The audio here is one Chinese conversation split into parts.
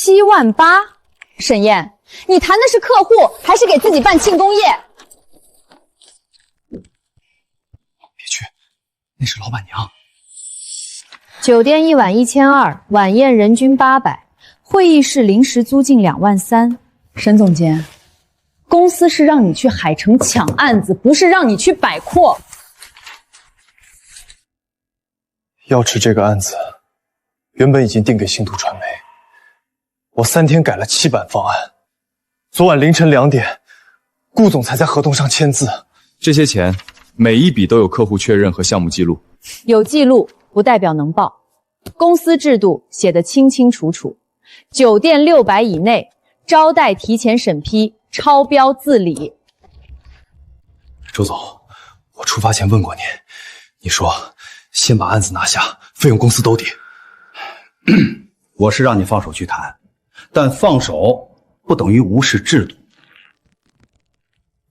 7.8万。沈燕，你谈的是客户，还是给自己办庆功宴？别去，那是老板娘。酒店1晚1200，晚宴人均800，会议室临时租金2.3万。沈总监，公司是让你去海城抢案子，不是让你去摆阔。耀池这个案子原本已经定给星途传媒，我3天改了7版方案，昨晚凌晨2点，顾总才在合同上签字。这些钱每一笔都有客户确认和项目记录，有记录不代表能报，公司制度写得清清楚楚，酒店600以内，招待提前审批，超标自理。周总，我出发前问过您，你说先把案子拿下，费用公司都抵。我是让你放手去谈，但放手不等于无视制度。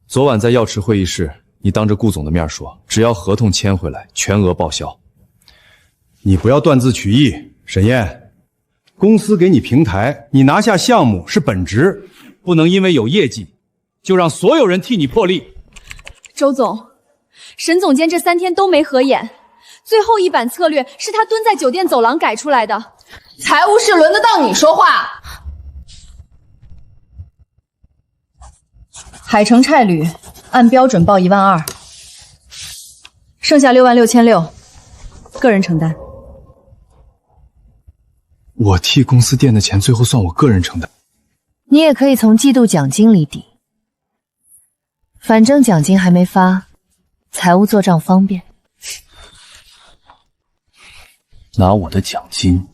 昨晚在耀池会议室，你当着顾总的面说，只要合同签回来，全额报销。你不要断字取义，沈燕，公司给你平台，你拿下项目是本职，不能因为有业绩，就让所有人替你破例。周总，沈总监这3天都没合眼，最后一版策略是他蹲在酒店走廊改出来的。财务室轮得到你说话？海城差旅按标准报1.2万，剩下6.66万，个人承担。我替公司垫的钱，最后算我个人承担。你也可以从季度奖金里抵，反正奖金还没发，财务做账方便。拿我的奖金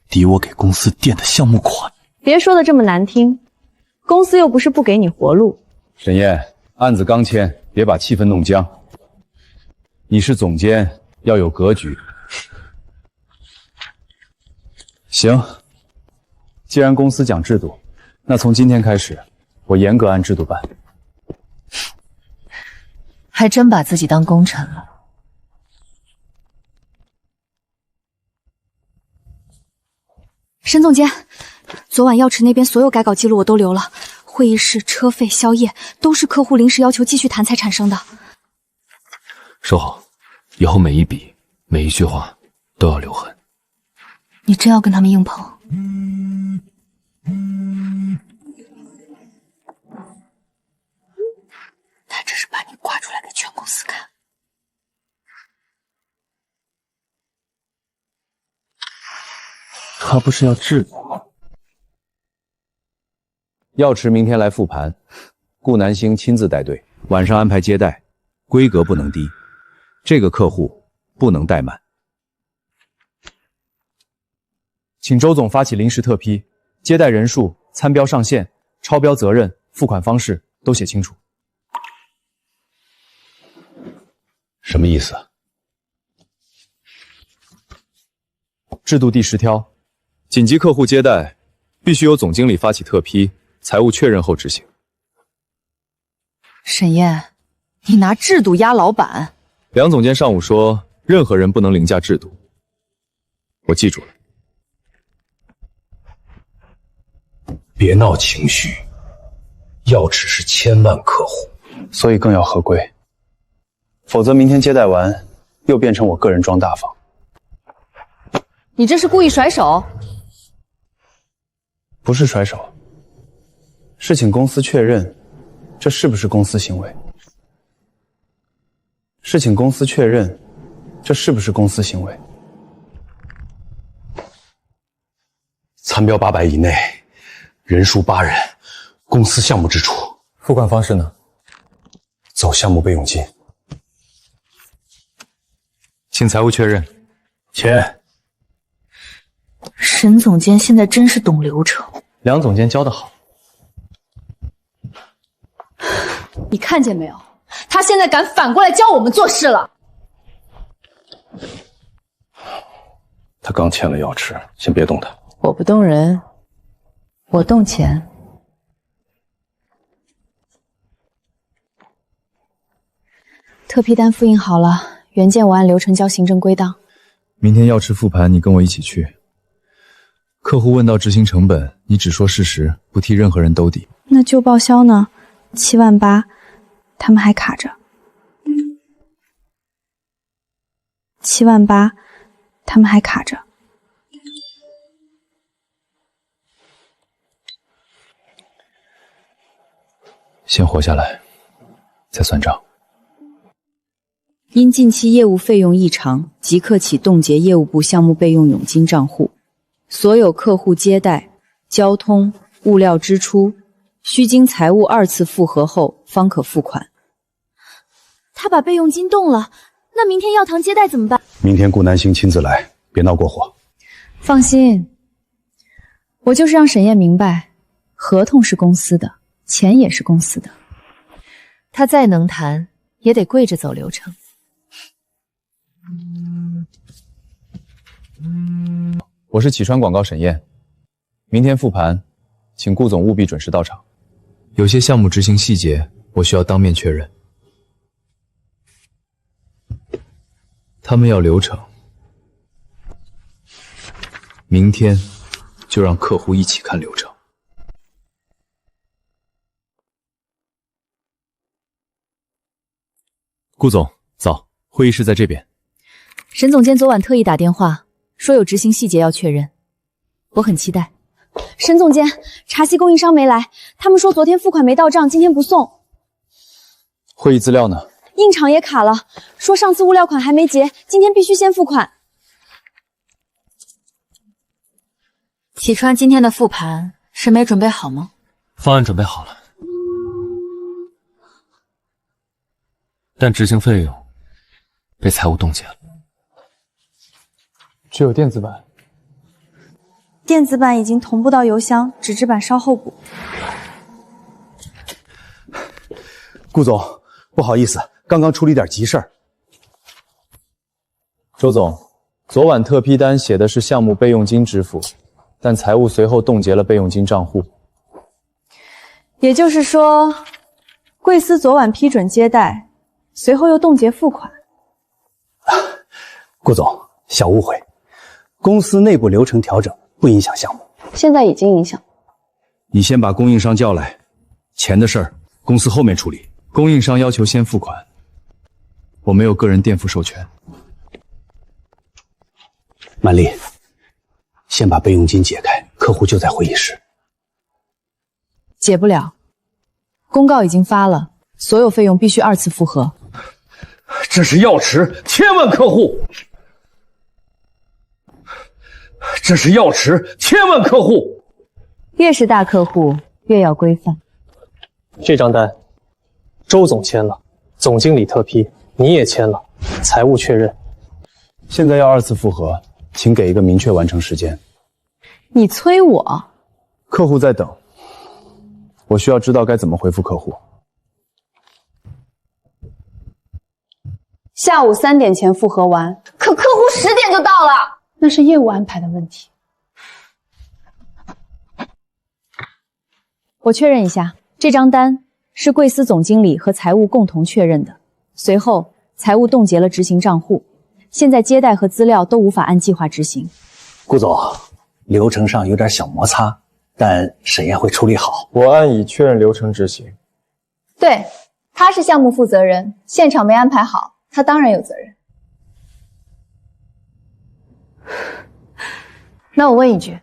抵我给公司垫的项目款。别说的这么难听，公司又不是不给你活路。沈燕，案子刚签，别把气氛弄僵。你是总监，要有格局。行，既然公司讲制度，那从今天开始，我严格按制度办。还真把自己当功臣了。沈总监，昨晚耀池那边所有改稿记录我都留了，会议室、车费、宵夜都是客户临时要求继续谈才产生的。收好，以后每一笔、每一句话都要留痕。你真要跟他们硬碰？他这是把你挂出来给全公司看。他不是要制度吗？耀池明天来复盘，顾南星亲自带队，晚上安排接待，规格不能低，这个客户不能怠慢。请周总发起临时特批，接待人数、参标上限、超标责任、付款方式都写清楚。什么意思？制度第10条，紧急客户接待必须由总经理发起特批，财务确认后执行。沈燕，你拿制度压老板？梁总监上午说，任何人不能凌驾制度，我记住了。别闹情绪，耀池是1000万客户，所以更要合规，否则明天接待完又变成我个人装大方。你这是故意甩手？不是甩手，是请公司确认这是不是公司行为。是请公司确认这是不是公司行为。参标800以内，人数8人，公司项目支出。付款方式呢？走项目备用金。请财务确认。签。沈总监现在真是懂流程。梁总监教得好。你看见没有？他现在敢反过来教我们做事了。他刚签了耀池，先别动他。我不动人，我动钱。特批单复印好了，原件我按流程交行政归档。明天耀池复盘，你跟我一起去。客户问到执行成本，你只说事实，不替任何人兜底。那旧报销呢？78000，他们还卡着。78000，他们还卡着。先活下来，再算账。因近期业务费用异常，即刻起冻结业务部项目备用佣金账户，所有客户接待、交通、物料支出需经财务2次复核后方可付款。他把备用金冻了，那明天药堂接待怎么办？明天顾南星亲自来，别闹过火。放心，我就是让沈燕明白，合同是公司的，钱也是公司的。他再能谈，也得跪着走流程。我是启川广告沈燕，明天复盘，请顾总务必准时到场。有些项目执行细节，我需要当面确认。他们要流程，明天就让客户一起看流程。顾总，早，会议室在这边。沈总监昨晚特意打电话说有执行细节要确认，我很期待。沈总监，茶席供应商没来，他们说昨天付款没到账，今天不送。会议资料呢？印厂也卡了，说上次物料款还没结，今天必须先付款。启川今天的复盘是没准备好吗？方案准备好了，但执行费用被财务冻结了。只有电子版。电子版已经同步到邮箱，纸质版稍后补。顾总，不好意思，刚刚处理点急事儿。周总，昨晚特批单写的是项目备用金支付，但财务随后冻结了备用金账户。也就是说，贵司昨晚批准接待，随后又冻结付款。顾总，小误会，公司内部流程调整不影响项目。现在已经影响。你先把供应商叫来，钱的事儿公司后面处理。供应商要求先付款，我没有个人垫付授权。曼丽，先把备用金解开，客户就在会议室。解不了，公告已经发了，所有费用必须2次复核。这是药池千万客户，这是药池千万客户。越是大客户，越要规范。这张单，周总签了，总经理特批，你也签了，财务确认。现在要2次复核，请给一个明确完成时间。你催我？客户在等，我需要知道该怎么回复客户。下午3点前复核完，可客户10点就到了，那是业务安排的问题。我确认一下，这张单是贵司总经理和财务共同确认的，随后财务冻结了执行账户，现在接待和资料都无法按计划执行。顾总，流程上有点小摩擦，但沈燕会处理好。我按已确认流程执行。对，他是项目负责人，现场没安排好，他当然有责任。那我问一句，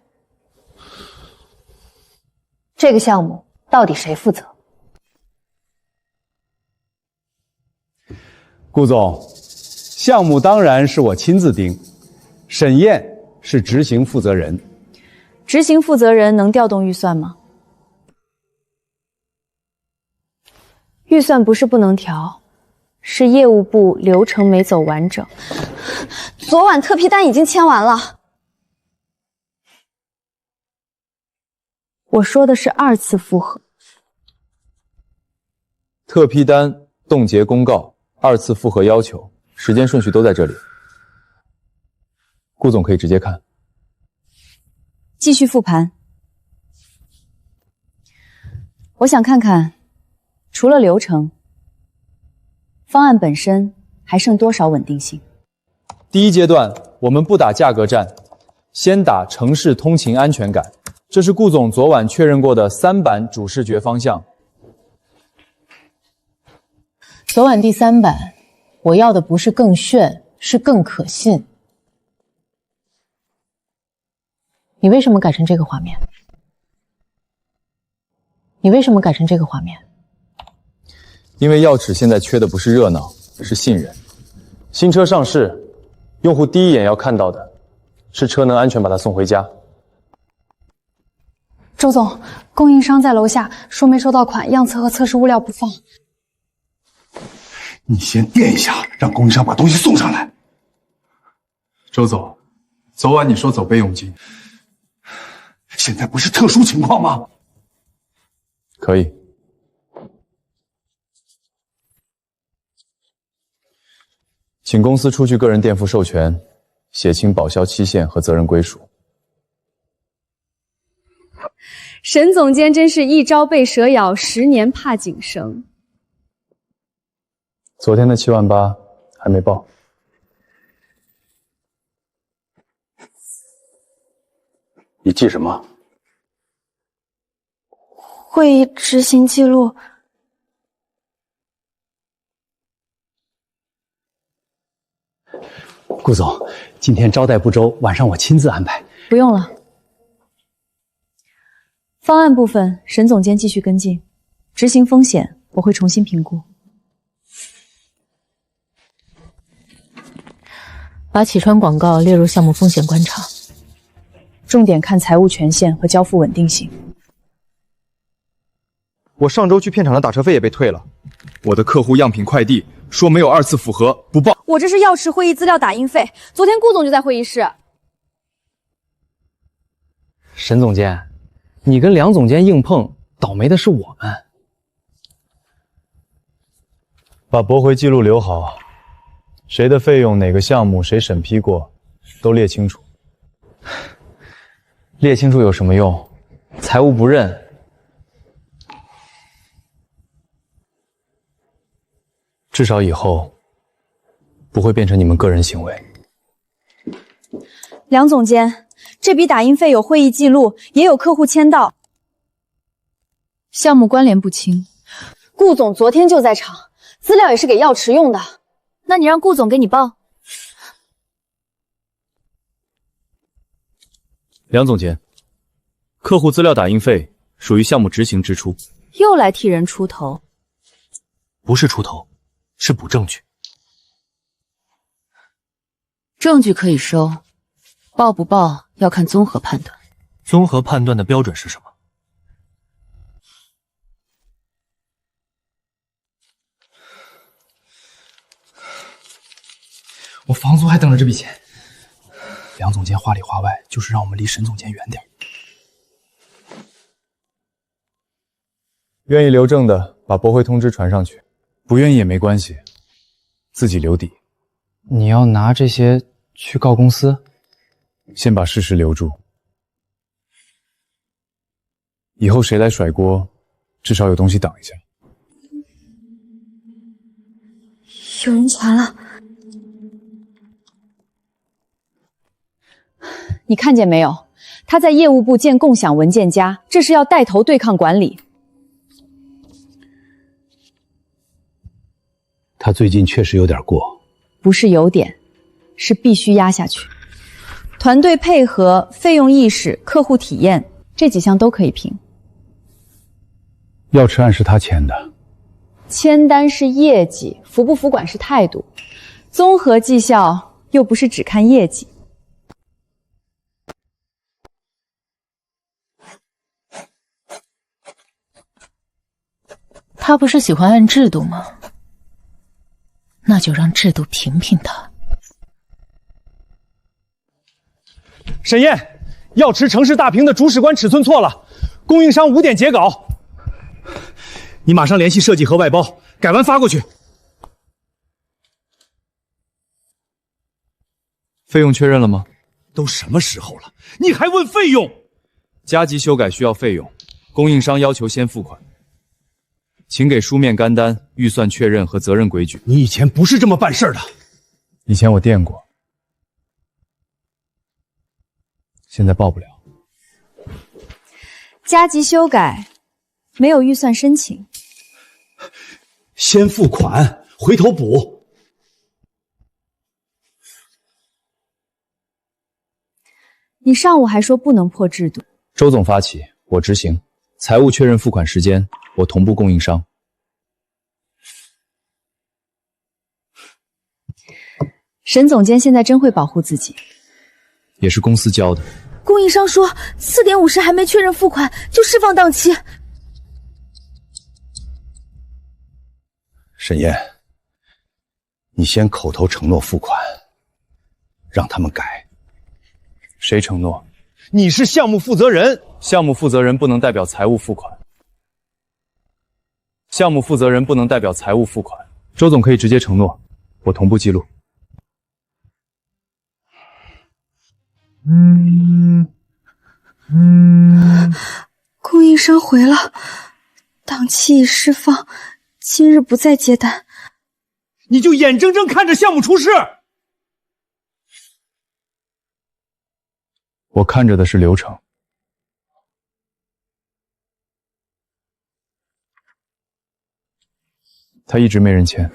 这个项目到底谁负责？顾总，项目当然是我亲自盯，沈燕是执行负责人。执行负责人能调动预算吗？预算不是不能调，是业务部流程没走完整。昨晚特批单已经签完了。我说的是2次复核。特批单、冻结公告、2次复核要求，时间顺序都在这里。顾总可以直接看。继续复盘。我想看看，除了流程，方案本身还剩多少稳定性。第一阶段，我们不打价格战，先打城市通勤安全感，这是顾总昨晚确认过的3版主视觉方向。昨晚第3版，我要的不是更炫，是更可信。你为什么改成这个画面？因为耀齿现在缺的不是热闹，是信任。新车上市，用户第一眼要看到的是车能安全把它送回家。周总，供应商在楼下说没收到款，样册和测试物料不放。你先垫一下，让供应商把东西送上来。周总，昨晚你说走备用金，现在不是特殊情况吗？可以。请公司出具个人垫付授权，写清保销期限和责任归属。沈总监真是一朝被蛇咬，10年怕井绳。昨天的7万8还没报。你记什么？会议执行记录。顾总，今天招待不周，晚上我亲自安排。不用了。方案部分，沈总监继续跟进，执行风险我会重新评估。把启川广告列入项目风险观察，重点看财务权限和交付稳定性。我上周去片场的打车费也被退了，我的客户样品快递说没有2次符合，不报。我这是药池会议资料打印费，昨天顾总就在会议室。沈总监，你跟梁总监硬碰，倒霉的是我们。把驳回记录留好，谁的费用、哪个项目谁审批过，都列清楚。列清楚有什么用？财务不认。至少以后不会变成你们个人行为。梁总监，这笔打印费有会议记录，也有客户签到，项目关联不清。顾总昨天就在场，资料也是给药池用的。那你让顾总给你报。梁总监，客户资料打印费属于项目执行支出。又来替人出头。不是出头，是补证据。证据可以收，报不报要看综合判断。综合判断的标准是什么？我房租还等着这笔钱。梁总监话里话外就是让我们离沈总监远点。愿意留证的把驳回通知传上去，不愿意也没关系，自己留底。你要拿这些去告公司？先把事实留住，以后谁来甩锅，至少有东西挡一下。有人传了。你看见没有？他在业务部建共享文件夹，这是要带头对抗管理。他最近确实有点过。不是有点，是必须压下去。团队配合、费用意识、客户体验这几项都可以评。药池案是他签的，签单是业绩，服不服管是态度，综合绩效又不是只看业绩。他不是喜欢按制度吗？那就让制度评评他。沈燕，药池城市大屏的主史观尺寸错了，供应商5点截稿。你马上联系设计和外包，改完发过去。费用确认了吗？都什么时候了，你还问费用？加急修改需要费用，供应商要求先付款。请给书面干单、预算确认和责任规矩。你以前不是这么办事的。以前我垫过。现在报不了。加急修改，没有预算申请。先付款，回头补。你上午还说不能破制度。周总发起，我执行。财务确认付款时间，我同步供应商。沈总监现在真会保护自己，也是公司教的。供应商说4点50还没确认付款就释放档期。沈燕，你先口头承诺付款，让他们改。谁承诺？你是项目负责人，项目负责人不能代表财务付款。项目负责人不能代表财务付款。周总可以直接承诺，我同步记录。供应商回了，档期已释放，今日不再接单。你就眼睁睁看着项目出事。我看着的是流程。他一直没人签。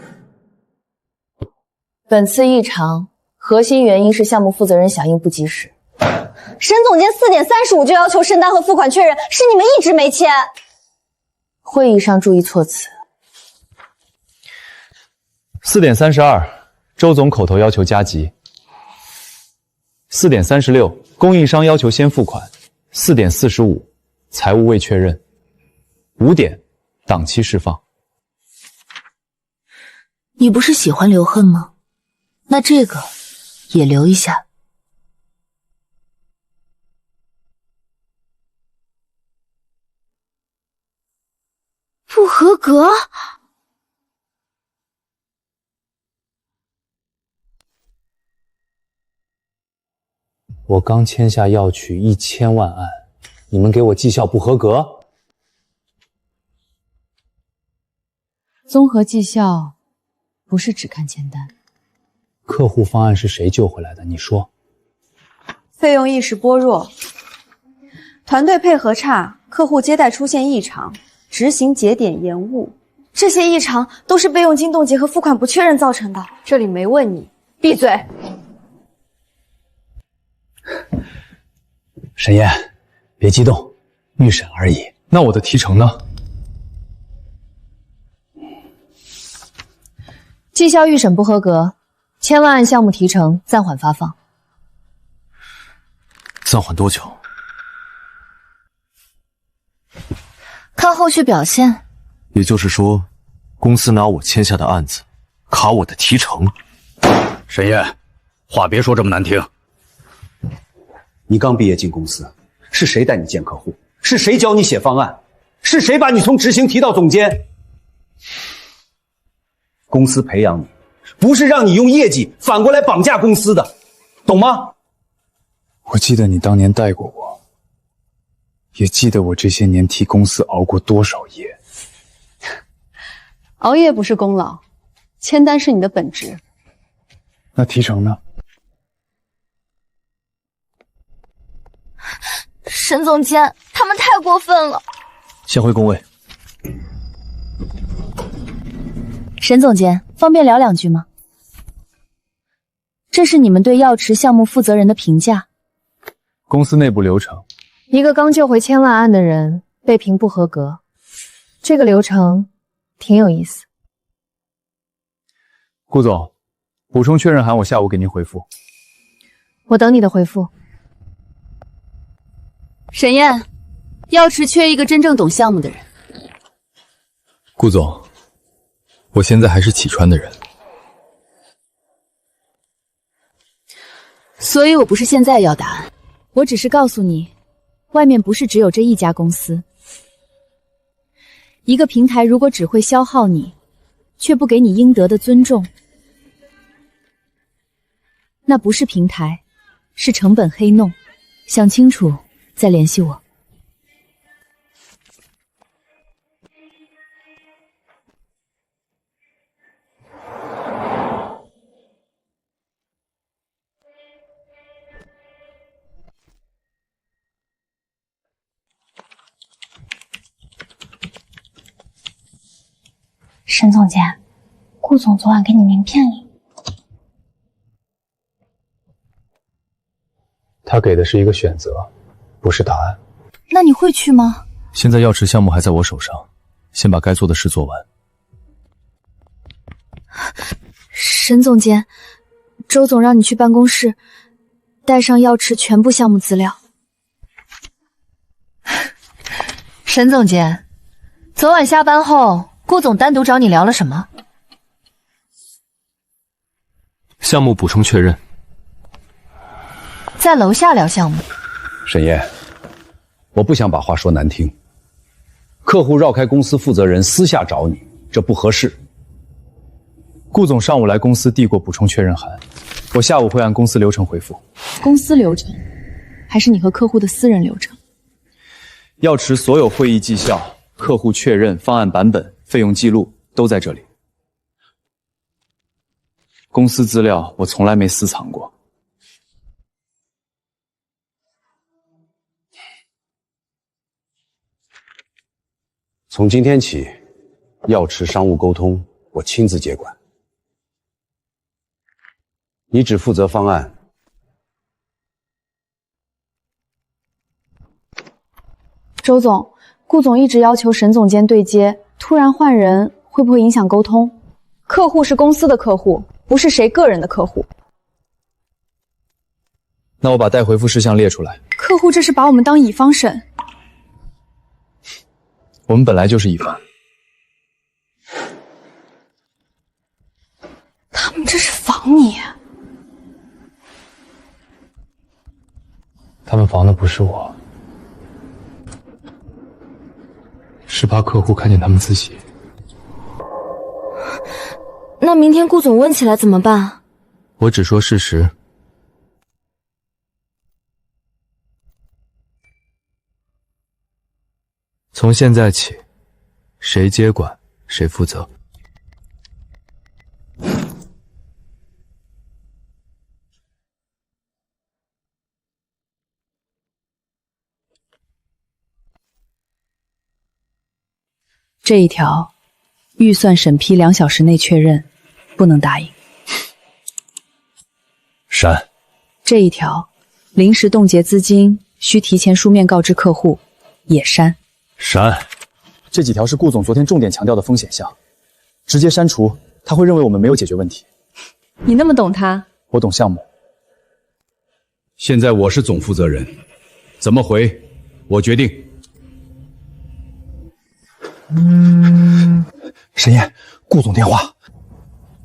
本次异常核心原因是项目负责人响应不及时。沈总监4点35就要求申单和付款确认，是你们一直没签。会议上注意措辞。4点32，周总口头要求加急。4点36，供应商要求先付款。4点45，财务未确认。5点，档期释放。你不是喜欢留恨吗？那这个也留一下。不合格？我刚签下要取1000万案，你们给我绩效不合格？综合绩效不是只看签单。客户方案是谁救回来的？你说。费用意识薄弱，团队配合差，客户接待出现异常，执行节点延误，这些异常都是备用金冻结和付款不确认造成的。这里没问你，闭嘴。沈燕，别激动，预审而已。那我的提成呢？绩效预审不合格，1000万按项目提成暂缓发放。暂缓多久？看后续表现。也就是说，公司拿我签下的案子卡我的提成。沈燕，话别说这么难听。你刚毕业进公司，是谁带你见客户？是谁教你写方案？是谁把你从执行提到总监？公司培养你，不是让你用业绩反过来绑架公司的，懂吗？我记得你当年带过我，也记得我这些年替公司熬过多少夜。熬夜不是功劳，签单是你的本职。那提成呢？沈总监，他们太过分了。先回工位。沈总监，方便聊2句吗？这是你们对药池项目负责人的评价。公司内部流程，一个刚救回1000万案的人被评不合格，这个流程挺有意思。顾总，补充确认函我下午给您回复。我等你的回复。沈燕，药池缺一个真正懂项目的人。顾总，我现在还是启川的人。所以我不是现在要答案，我只是告诉你，外面不是只有这一家公司。一个平台如果只会消耗你，却不给你应得的尊重，那不是平台，是成本黑弄。想清楚再联系我。沈总监，顾总昨晚给你名片里。他给的是一个选择，不是答案。那你会去吗？现在药池项目还在我手上，先把该做的事做完。沈总监，周总让你去办公室，带上药池全部项目资料。沈总监，昨晚下班后，顾总单独找你聊了什么？项目补充确认。在楼下聊项目。沈燕，我不想把话说难听，客户绕开公司负责人私下找你，这不合适。顾总上午来公司递过补充确认函，我下午会按公司流程回复。公司流程，还是你和客户的私人流程？药池所有会议绩效、客户确认、方案版本、费用记录都在这里。公司资料我从来没私藏过。从今天起，药池商务沟通我亲自接管，你只负责方案。周总，顾总一直要求沈总监对接，突然换人会不会影响沟通？客户是公司的客户，不是谁个人的客户。那我把待回复事项列出来。客户这是把我们当乙方审。我们本来就是乙方。他们这是防你。他们防的不是我，是怕客户看见他们自己。那明天顾总问起来怎么办？我只说事实。从现在起，谁接管谁负责。这一条，预算审批2小时内确认，不能答应。删。这一条，临时冻结资金需提前书面告知客户，也删。删。这几条是顾总昨天重点强调的风险项，直接删除，他会认为我们没有解决问题。你那么懂他？我懂项目。现在我是总负责人，怎么回，我决定。沈燕，顾总电话。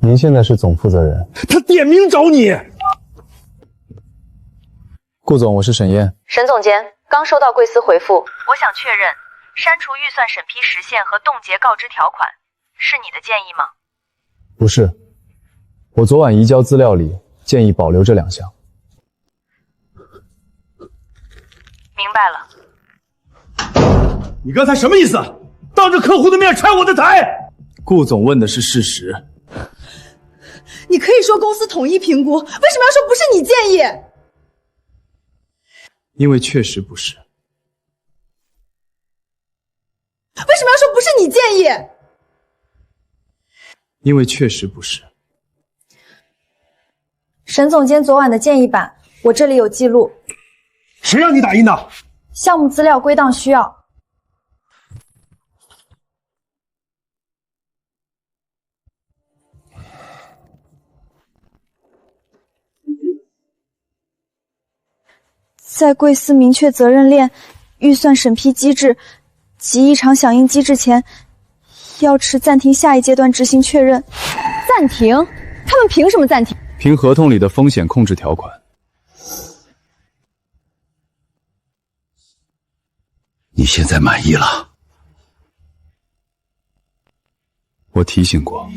您现在是总负责人。他点名找你。顾总，我是沈燕。沈总监，刚收到贵司回复，我想确认删除预算审批时限和冻结告知条款，是你的建议吗？不是，我昨晚移交资料里建议保留这2项。明白了。你刚才什么意思？当着客户的面拆我的台？顾总问的是事实。你可以说公司统一评估，为什么要说不是你建议？因为确实不是。为什么要说不是你建议？因为确实不是。沈总监昨晚的建议版，我这里有记录。谁让你打印的？项目资料归档需要。在贵司明确责任链、预算审批机制及异常响应机制前，药池暂停下一阶段执行确认。暂停？他们凭什么暂停？凭合同里的风险控制条款。你现在满意了？我提醒过。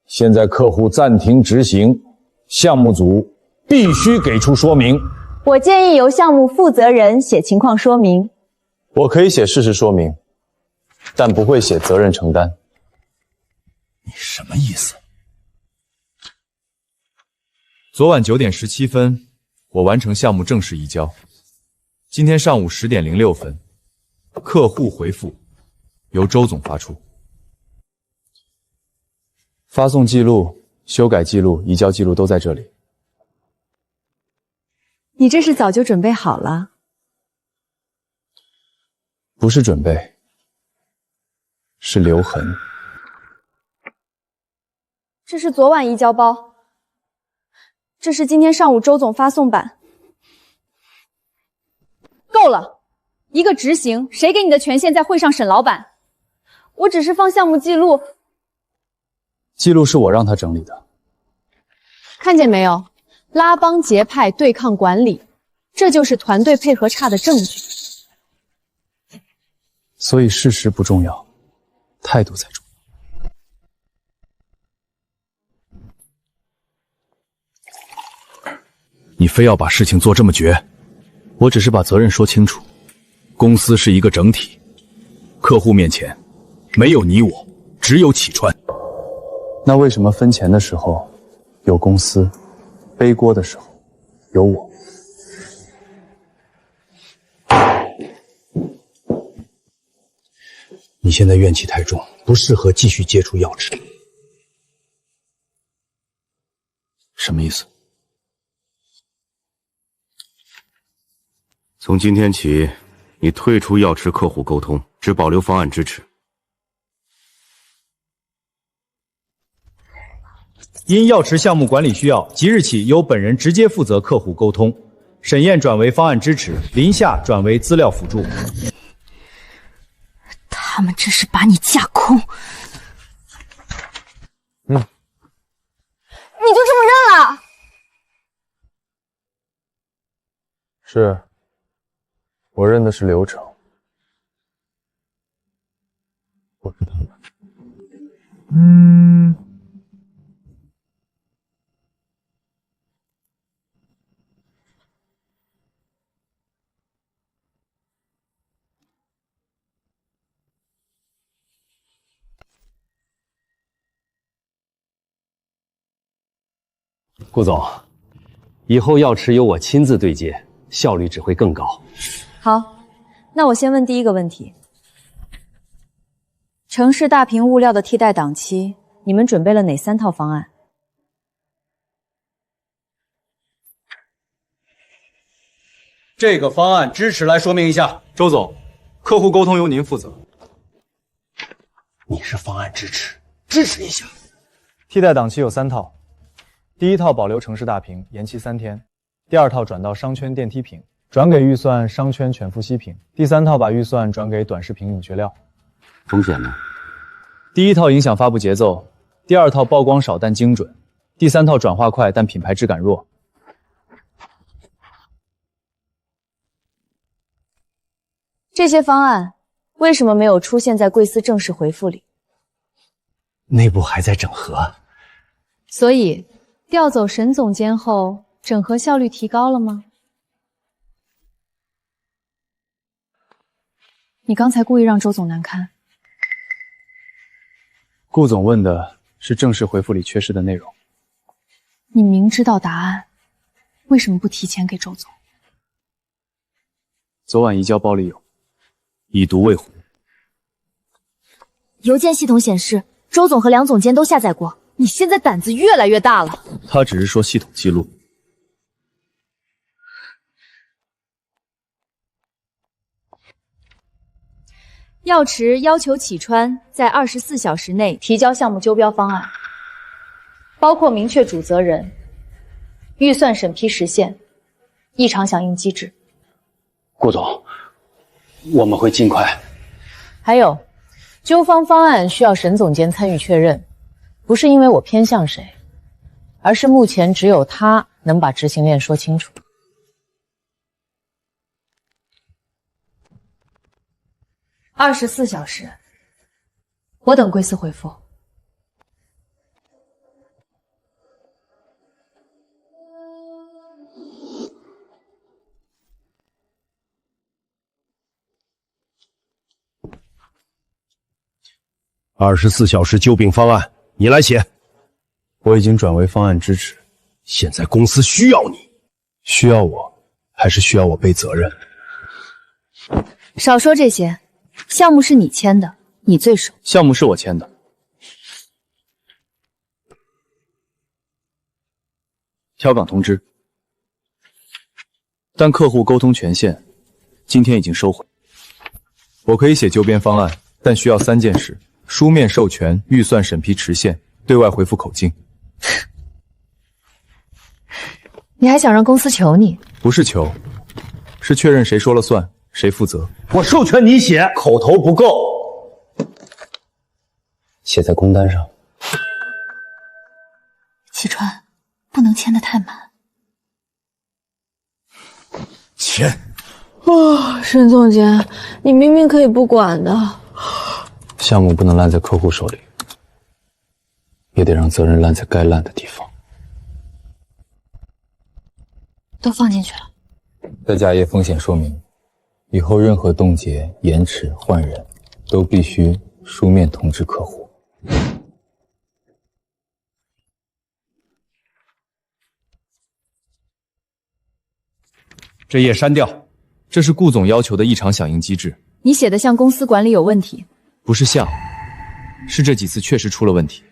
现在客户暂停执行，项目组必须给出说明。我建议由项目负责人写情况说明。我可以写事实说明，但不会写责任承担。你什么意思？昨晚9点17分，我完成项目正式移交。今天上午10点06分，客户回复由周总发出。发送记录、修改记录、移交记录都在这里。你这是早就准备好了？不是准备，是留痕。这是昨晚移交包，这是今天上午周总发送版。够了，一个执行，谁给你的权限在会上审老板？我只是放项目记录。记录是我让他整理的。看见没有？拉帮结派对抗管理，这就是团队配合差的证据。所以事实不重要，态度才重要。你非要把事情做这么绝？我只是把责任说清楚。公司是一个整体，客户面前没有你我，只有启川。那为什么分钱的时候有公司，背锅的时候有我？你现在怨气太重，不适合继续接触药池。什么意思？从今天起，你退出药池客户沟通，只保留方案支持。因药池项目管理需要，即日起由本人直接负责客户沟通，沈燕转为方案支持，林夏转为资料辅助。他们这是把你架空。你就这么认了？是，我认的是流程。我是他们。顾总，以后药池由我亲自对接，效率只会更高。好，那我先问第一个问题：城市大屏物料的替代档期，你们准备了哪3套方案？这个方案支持来说明一下。周总，客户沟通由您负责。你是方案支持，支持一下。替代档期有3套。第1套保留城市大屏，延期3天；第2套转到商圈电梯屏，转给预算商圈全幅息屏；第3套把预算转给短视频领学料。风险呢？第1套影响发布节奏，第2套曝光少但精准，第3套转化快但品牌质感弱。这些方案为什么没有出现在贵司正式回复里？内部还在整合，所以调走沈总监后，整合效率提高了吗？你刚才故意让周总难堪。顾总问的是正式回复里缺失的内容。你明知道答案，为什么不提前给周总？昨晚移交包里有，已读未回。邮件系统显示，周总和梁总监都下载过。你现在胆子越来越大了。他只是说系统记录。药池要求启川在24小时内提交项目纠标方案，包括明确主责人、预算审批时限、异常响应机制。顾总，我们会尽快。还有，纠方方案需要沈总监参与确认，不是因为我偏向谁，而是目前只有他能把执行链说清楚。24小时，我等贵司回复。24小时救病方案，你来写。我已经转为方案支持。现在公司需要你，需要我，还是需要我背责任？少说这些，项目是你签的，你最熟。项目是我签的。调岗通知，但客户沟通权限今天已经收回。我可以写纠编方案，但需要3件事：书面授权、预算审批迟限、对外回复口径。你还想让公司求你？不是求，是确认谁说了算，谁负责。我授权你写，口头不够，写在工单上。启川，不能签得太满。签。沈总监，你明明可以不管的。项目不能烂在客户手里，也得让责任烂在该烂的地方。都放进去了。再加一页风险说明，以后任何冻结、延迟、换人，都必须书面通知客户。这页删掉，这是顾总要求的异常响应机制。你写的像公司管理有问题。不是像，是这几次确实出了问题。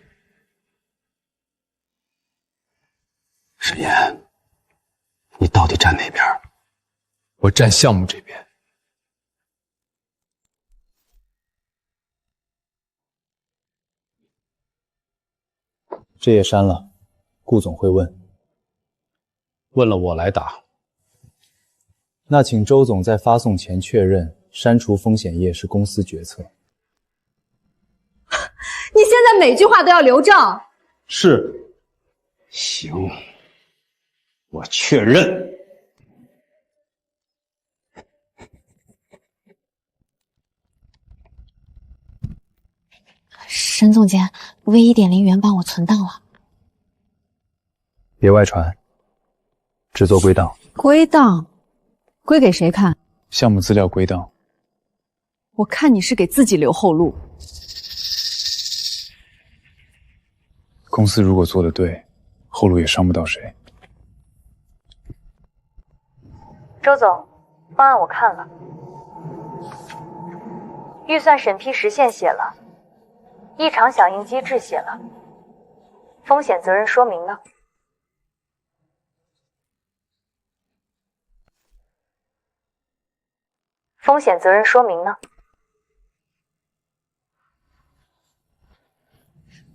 沈岩，你到底站哪边？我站项目这边。这页删了，顾总会问。问了我来答。那请周总在发送前确认删除风险页是公司决策。你现在每句话都要留证。是。行，我确认。沈总监，V1.0原版我存档了。别外传，只做归档。归档？归给谁看？项目资料归档。我看你是给自己留后路。公司如果做得对，后路也伤不到谁。周总，方案我看了，预算审批时限写了，异常响应机制写了，风险责任说明呢？风险责任说明呢？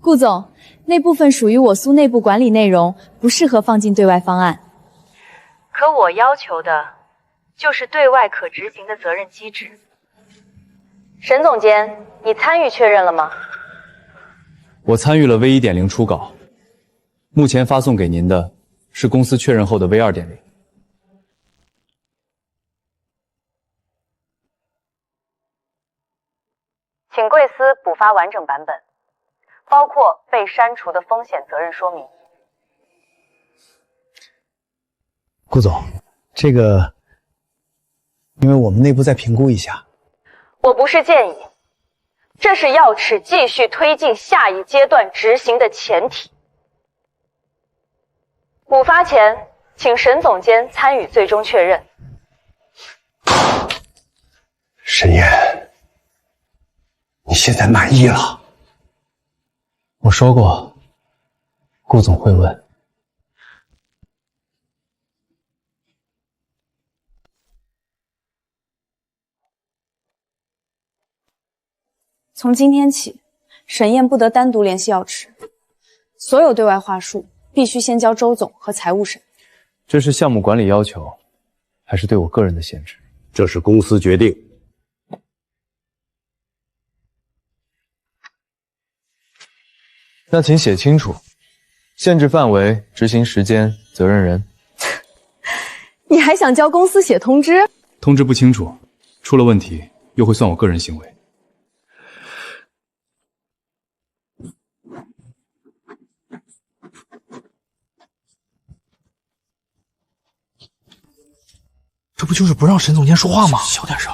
顾总，那部分属于我苏内部管理内容，不适合放进对外方案。可我要求的就是对外可执行的责任机制。沈总监，你参与确认了吗？我参与了 V1.0 初稿，目前发送给您的是公司确认后的 V2.0。请贵司补发完整版本，包括被删除的风险责任说明。顾总，这个，因为我们内部再评估一下。我不是建议，这是药齿继续推进下一阶段执行的前提。补发前，请沈总监参与最终确认。沈岩，你现在满意了？我说过，顾总会问。从今天起，沈燕不得单独联系药池，所有对外话术必须先交周总和财务审。这是项目管理要求，还是对我个人的限制？这是公司决定。那请写清楚，限制范围、执行时间、责任人。你还想教公司写通知？通知不清楚，出了问题又会算我个人行为。这不就是不让沈总监说话吗？小点声。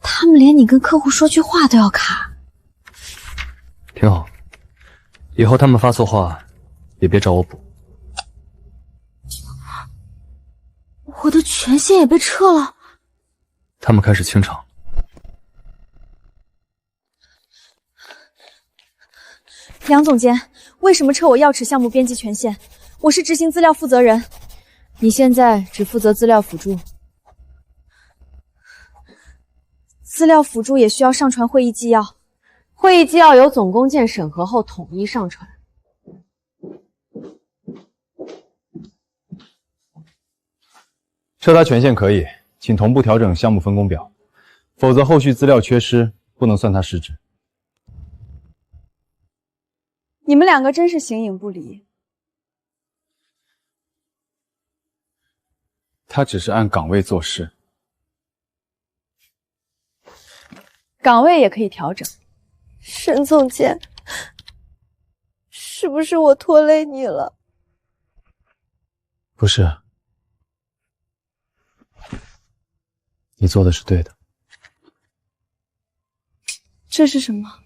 他们连你跟客户说句话都要卡。挺好，以后他们发错话，也别找我补。我的权限也被撤了。他们开始清场。梁总监，为什么撤我药池项目编辑权限？我是执行资料负责人。你现在只负责资料辅助。资料辅助也需要上传会议纪要，会议纪要由总工件审核后统一上传。撤他权限可以，请同步调整项目分工表，否则后续资料缺失，不能算他失职。你们两个真是形影不离。他只是按岗位做事，岗位也可以调整。沈总监，是不是我拖累你了？不是，你做的是对的。这是什么？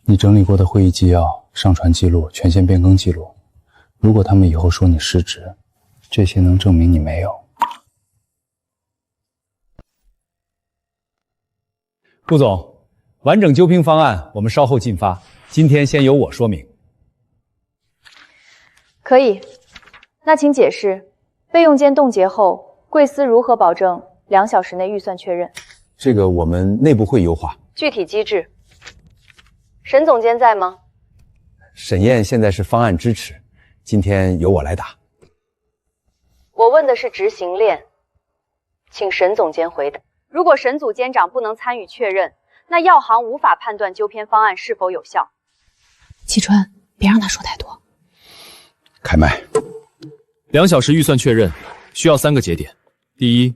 你整理过的会议纪要、上传记录、权限变更记录，如果他们以后说你失职，这些能证明你没有。顾总，完整纠评方案我们稍后进发，今天先由我说明。可以，那请解释备用间冻结后，贵司如何保证2小时内预算确认？这个我们内部会优化。具体机制。沈总监在吗？沈燕现在是方案支持，今天由我来打。我问的是执行链，请沈总监回答。如果沈组监长不能参与确认，那药行无法判断纠偏方案是否有效。启川，别让他说太多。开麦。 2小时预算确认需要3个节点：第一，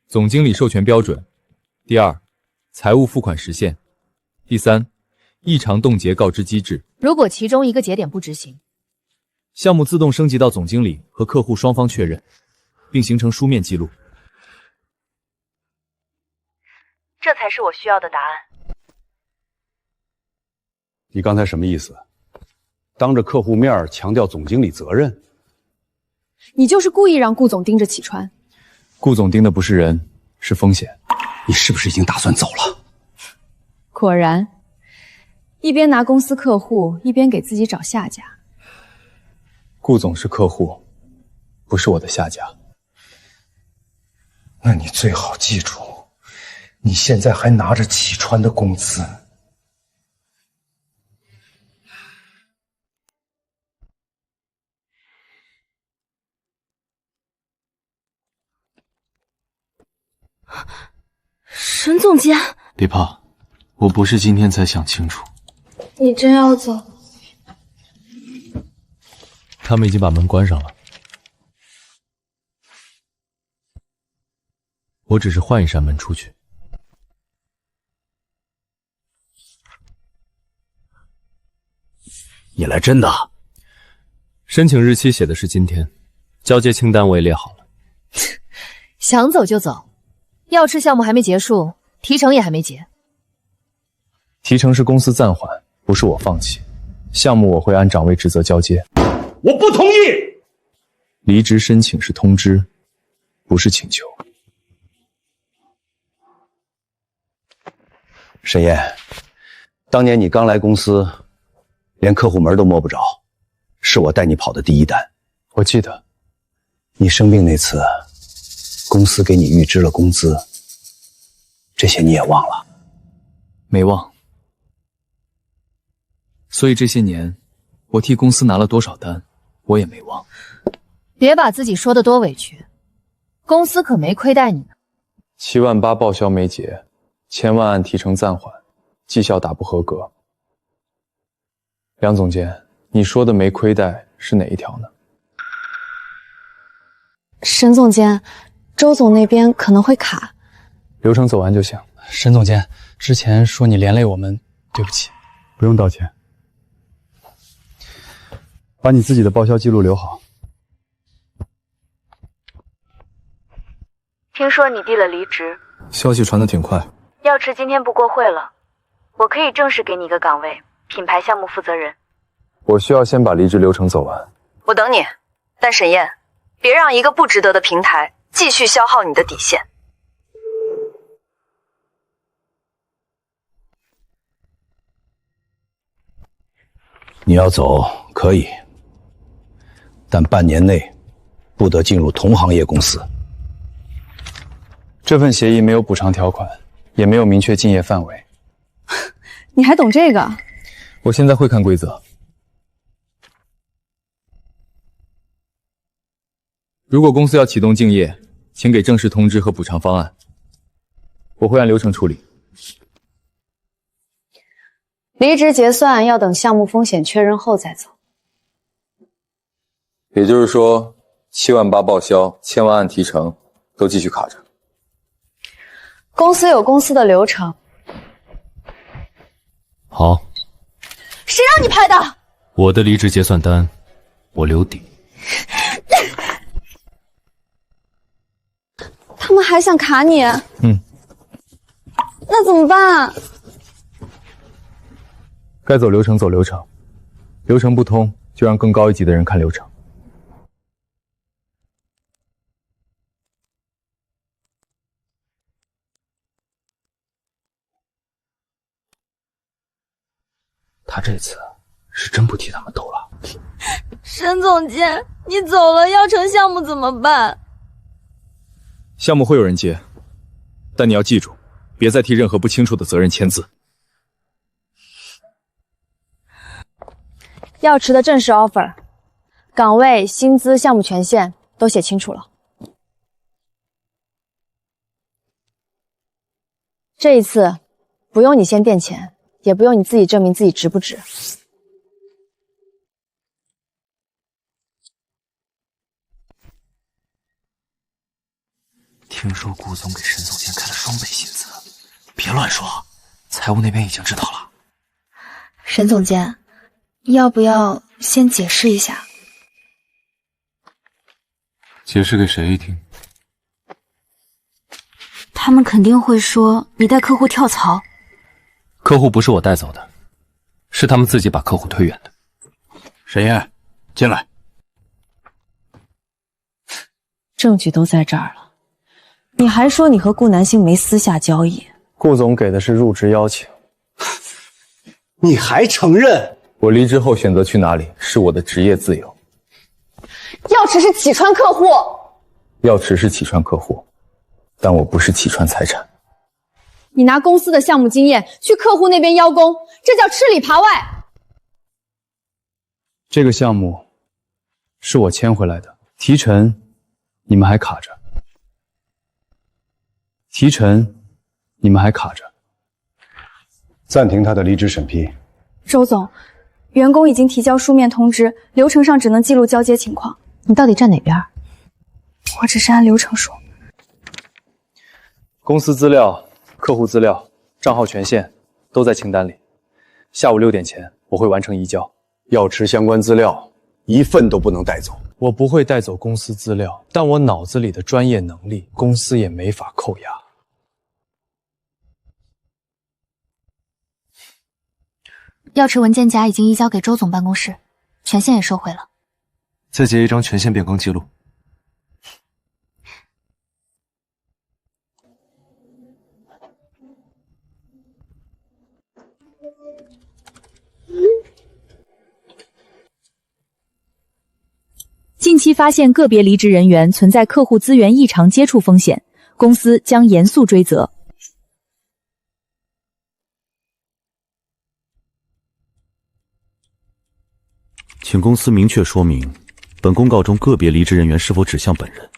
总经理授权标准；第二，财务付款时限；第三，异常冻结告知机制。如果其中一个节点不执行，项目自动升级到总经理和客户双方确认，并形成书面记录。这才是我需要的答案。你刚才什么意思？当着客户面强调总经理责任？你就是故意让顾总盯着启川。顾总盯的不是人，是风险。你是不是已经打算走了？果然，一边拿公司客户，一边给自己找下家。顾总是客户，不是我的下家。那你最好记住，你现在还拿着启川的工资。沈总监，别怕，我不是今天才想清楚。你真要走？他们已经把门关上了，我只是换一扇门出去。你来真的？申请日期写的是今天，交接清单我也列好了。想走就走，药池项目还没结束，提成也还没结。提成是公司暂缓，不是我放弃。项目我会按岗位职责交接。我不同意。离职申请是通知，不是请求。沈燕，当年你刚来公司，连客户门都摸不着，是我带你跑的第一单。我记得，你生病那次，公司给你预支了工资，这些你也忘了？没忘。所以这些年，我替公司拿了多少单，我也没忘。别把自己说得多委屈，公司可没亏待你呢。7万8报销没结，1000万按提成暂缓，绩效打不合格。梁总监，你说的没亏待是哪一条呢？沈总监，周总那边可能会卡，流程走完就行。沈总监，之前说你连累我们，对不起。不用道歉，把你自己的报销记录留好。听说你递了离职，消息传得挺快。药池今天不过会了，我可以正式给你一个岗位，品牌项目负责人。我需要先把离职流程走完。我等你，但沈燕，别让一个不值得的平台继续消耗你的底线。你要走可以，但半年内不得进入同行业公司。这份协议没有补偿条款，也没有明确竞业范围。你还懂这个？我现在会看规则。如果公司要启动竞业，请给正式通知和补偿方案，我会按流程处理。离职结算要等项目风险确认后再走。也就是说，78000报销，1000万按提成，都继续卡着。公司有公司的流程。好，谁让你拍的？我的离职结算单，我留底。他们还想卡你？那怎么办？该走流程走流程，流程不通就让更高一级的人看流程。他这次是真不替他们斗了。沈总监，你走了，药城项目怎么办？项目会有人接，但你要记住，别再替任何不清楚的责任签字。药池的正式 offer， 岗位、薪资、项目权限都写清楚了。这一次不用你先垫钱，也不用你自己证明自己值不值。听说顾总给沈总监开了双倍薪资，别乱说，财务那边已经知道了。沈总监，要不要先解释一下？解释给谁听？他们肯定会说你带客户跳槽。客户不是我带走的，是他们自己把客户推远的。沈燕，进来。证据都在这儿了。你还说你和顾南星没私下交易？顾总给的是入职邀请，你还承认？我离职后选择去哪里是我的职业自由。药池是启川客户，药池是启川客户，但我不是启川财产。你拿公司的项目经验去客户那边邀功，这叫吃里扒外。这个项目是我签回来的，提成你们还卡着。提成，你们还卡着。暂停他的离职审批。周总，员工已经提交书面通知，流程上只能记录交接情况。你到底站哪边？我只是按流程说。公司资料、客户资料、账号权限都在清单里。下午6点前我会完成移交。药池相关资料一份都不能带走。我不会带走公司资料，但我脑子里的专业能力，公司也没法扣押。药池文件夹已经移交给周总办公室，权限也收回了。再截一张权限变更记录。近期发现个别离职人员存在客户资源异常接触风险，公司将严肃追责。请公司明确说明，本公告中个别离职人员是否指向本人，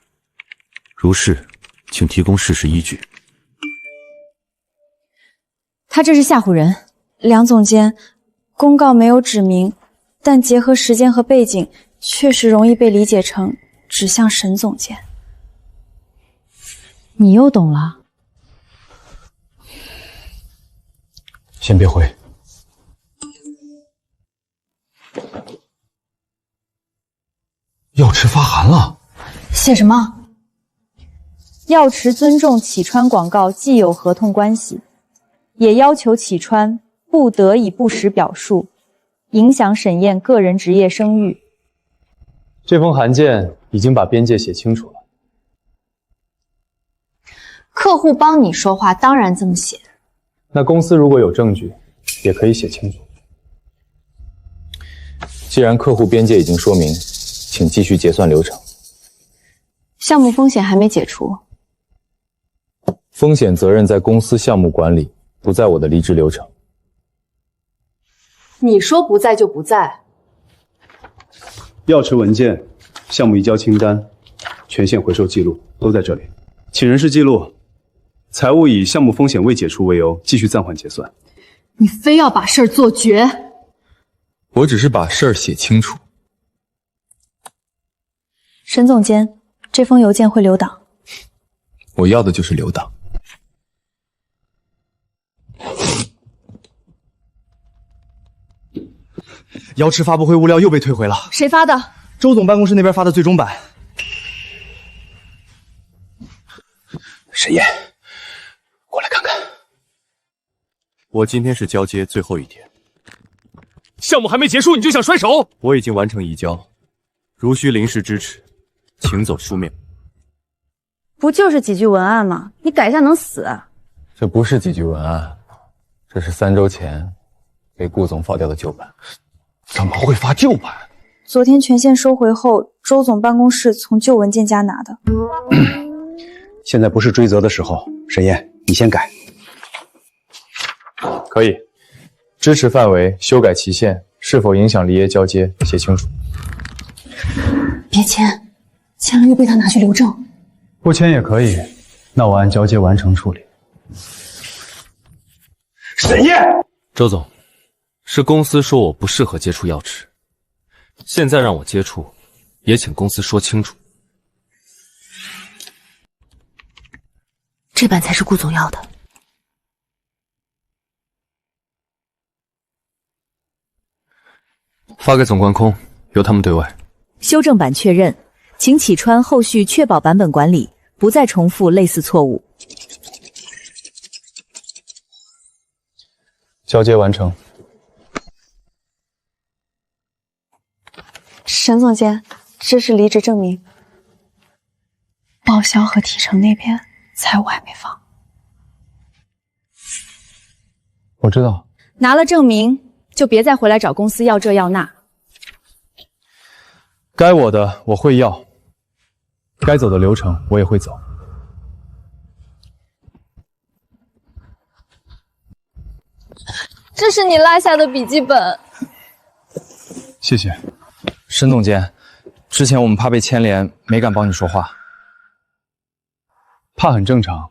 如是，请提供事实依据。他这是吓唬人。梁总监，公告没有指明，但结合时间和背景，确实容易被理解成指向沈总监。你又懂了？先别回。药池发函了，写什么？药池尊重启川广告既有合同关系，也要求启川不得以不实表述，影响沈燕个人职业声誉。这封函件已经把边界写清楚了。客户帮你说话，当然这么写。那公司如果有证据，也可以写清楚。既然客户边界已经说明，请继续结算流程。项目风险还没解除，风险责任在公司项目管理，不在我的离职流程。你说不在就不在。钥匙文件、项目移交清单、权限回收记录都在这里。请人事记录，财务以项目风险未解除为由，继续暂缓结算。你非要把事儿做绝。我只是把事儿写清楚。沈总监，这封邮件会留档。我要的就是留档。瑶池发布会物料又被退回了。谁发的？周总办公室那边发的最终版。沈烨，过来看看。我今天是交接最后一天，项目还没结束你就想甩手？我已经完成移交，如需临时支持，请走书面。不就是几句文案吗？你改一下能死啊？这不是几句文案，这是3周前被顾总放掉的旧版。怎么会发旧版？昨天权限收回后，周总办公室从旧文件夹拿的。现在不是追责的时候，沈烨，你先改。可以，支持范围、修改期限是否影响离业交接，写清楚。别签，签了又被他拿去留证。不签也可以，那我按交接完成处理。沈烨，周总，是公司说我不适合接触药池，现在让我接触，也请公司说清楚。这版才是顾总要的。发给总管控，由他们对外。修正版确认，请启川后续确保版本管理，不再重复类似错误。交接完成。沈总监，这是离职证明。报销和提成那边财务还没放。我知道。拿了证明，就别再回来找公司要这要那。该我的我会要，该走的流程我也会走。这是你落下的笔记本。谢谢。沈总监，之前我们怕被牵连，没敢帮你说话。怕很正常，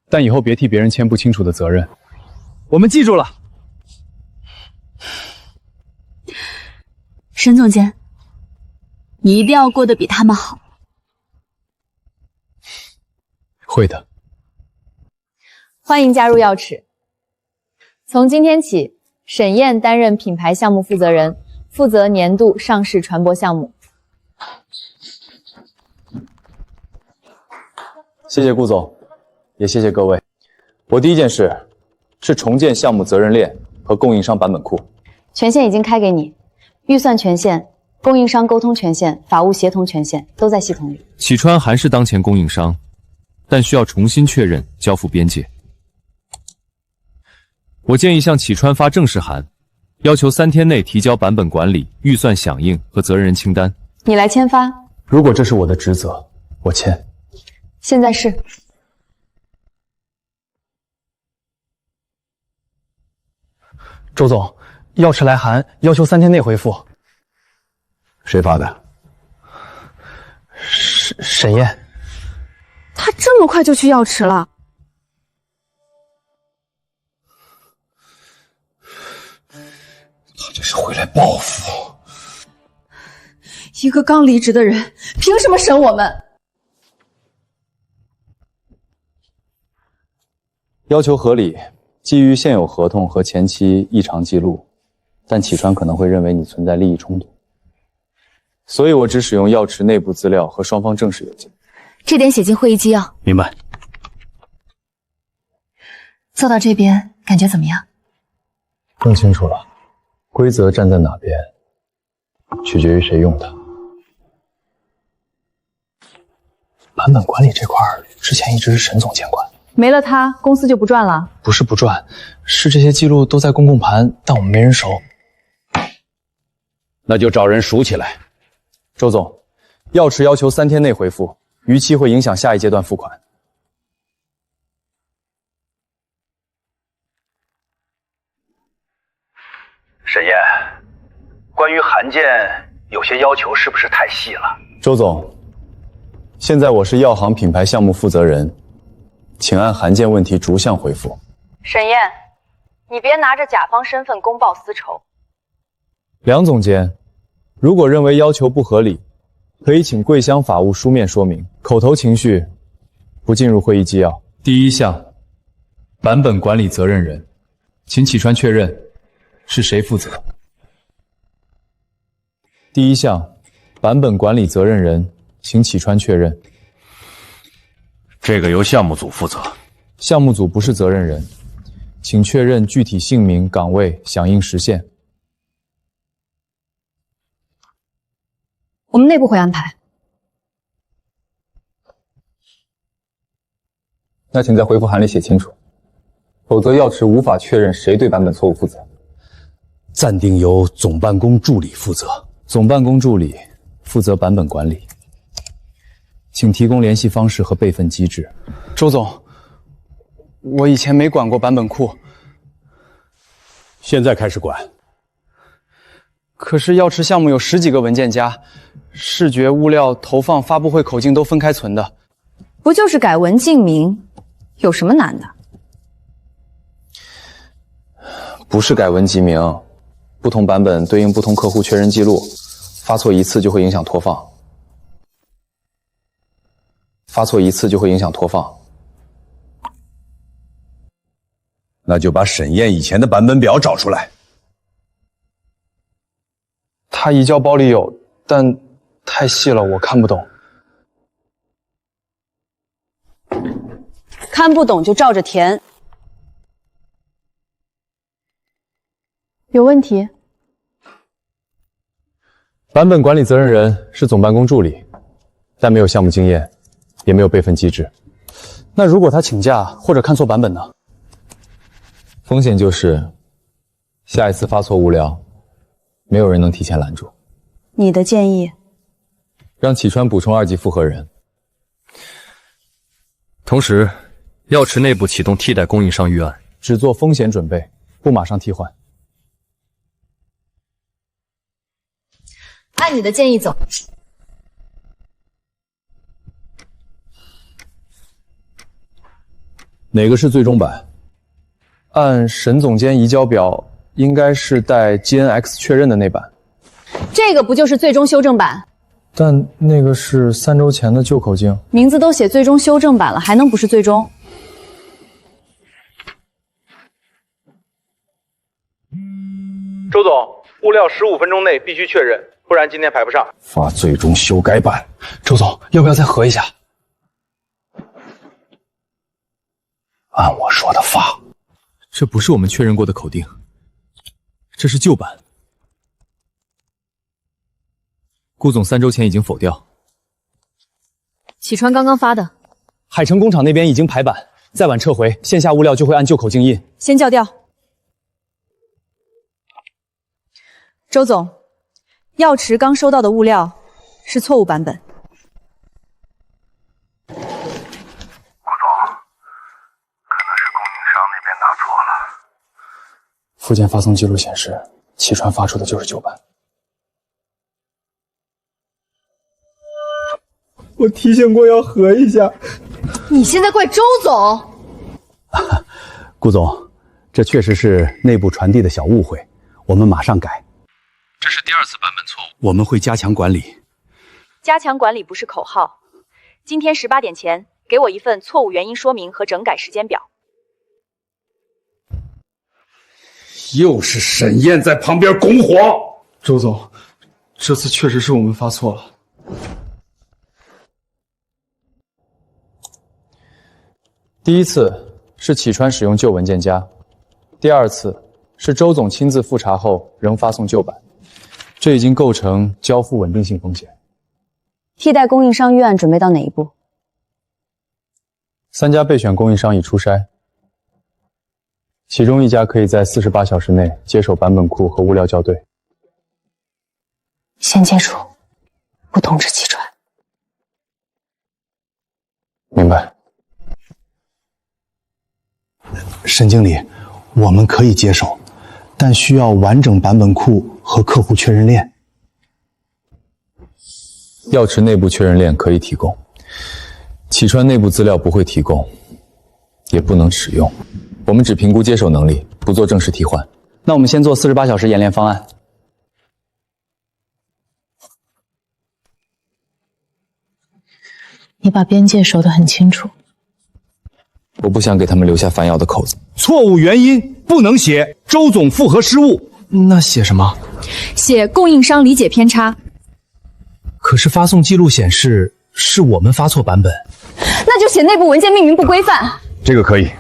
但以后别替别人签不清楚的责任。我们记住了。沈总监，你一定要过得比他们好。会的。欢迎加入药池。从今天起，沈燕担任品牌项目负责人，负责年度上市传播项目。谢谢顾总，也谢谢各位。我第一件事是重建项目责任链和供应商版本库。权限已经开给你，预算权限、供应商沟通权限、法务协同权限都在系统里。启川还是当前供应商，但需要重新确认交付边界。我建议向启川发正式函，要求3天内提交版本管理、预算响应和责任人清单。你来签发。如果这是我的职责，我签。现在是。周总，药池来函，要求3天内回复。谁发的？沈烨。他这么快就去药池了？他这是回来报复。一个刚离职的人，凭什么审我们？要求合理，基于现有合同和前期异常记录，但启川可能会认为你存在利益冲突，所以我只使用药池内部资料和双方正式邮件。这点写进会议纪要。明白。做到这边感觉怎么样？更清楚了，规则站在哪边，取决于谁用它。版本管理这块之前一直是沈总监管，没了他，公司就不赚了。不是不赚，是这些记录都在公共盘，但我们没人熟。那就找人数起来。周总，药池要求3天内回复，逾期会影响下一阶段付款。沈燕，关于函件有些要求是不是太细了？周总，现在我是药行品牌项目负责人，请按函件问题逐项回复。沈燕，你别拿着甲方身份公报私仇。梁总监，如果认为要求不合理，可以请桂香法务书面说明，口头情绪不进入会议纪要。第一项，版本管理责任人，请启川确认是谁负责。第一项，版本管理责任人，请启川确认。这个由项目组负责。项目组不是责任人，请确认具体姓名、岗位、响应时限。我们内部会安排。那请在回复函里写清楚，否则药池无法确认谁对版本错误负责。暂定由总办公助理负责。总办公助理负责版本管理，请提供联系方式和备份机制。周总，我以前没管过版本库，现在开始管。可是药池项目有10几个文件夹，视觉、物料、投放、发布会口径都分开存的。不就是改文进名，有什么难的？不是改文即名，不同版本对应不同客户确认记录，发错一次就会影响拖放。那就把沈燕以前的版本表找出来。他移交包里有，但太细了，我看不懂。看不懂就照着填。有问题？版本管理责任人是总办公助理，但没有项目经验，也没有备份机制。那如果他请假或者看错版本呢？风险就是下一次发错物料，没有人能提前拦住。你的建议？让启川补充2级复核人，同时，药池内部启动替代供应商预案，只做风险准备，不马上替换。按你的建议走。哪个是最终版？按沈总监移交表，应该是带 GNX 确认的那版。这个不就是最终修正版？但那个是3周前的旧口径。名字都写最终修正版了，还能不是最终？周总，物料15分钟内必须确认，不然今天排不上。发最终修改版。周总，要不要再核一下？按我说的发。这不是我们确认过的口径，这是旧版。顾总3周前已经否掉。启川刚刚发的。海城工厂那边已经排版，再晚撤回，线下物料就会按旧口径印。先校调。周总，药池刚收到的物料是错误版本。顾总，可能是供应商那边拿错了。附件发送记录显示，启川发出的就是旧版。我提醒过要核一下。你现在怪周总？顾总，这确实是内部传递的小误会，我们马上改。这是第2次版本错误，我们会加强管理。加强管理不是口号。今天18点前给我一份错误原因说明和整改时间表。又是沈燕在旁边拱火。周总，这次确实是我们发错了。第一次是启川使用旧文件夹，第2次是周总亲自复查后仍发送旧版，这已经构成交付稳定性风险。替代供应商预案准备到哪一步？ 3家备选供应商已出筛，其中1家可以在48小时内接手版本库和物料校对。先接触，不通知齐川。明白。沈经理，我们可以接手，但需要完整版本库和客户确认链。药池内部确认链可以提供，启川内部资料不会提供，也不能使用。我们只评估接手能力，不做正式替换。那我们先做48小时演练方案。你把边界守得很清楚。我不想给他们留下反咬的口子。错误原因不能写周总复核失误。那写什么？写供应商理解偏差。可是发送记录显示是我们发错版本。那就写内部文件命名不规范。这个可以。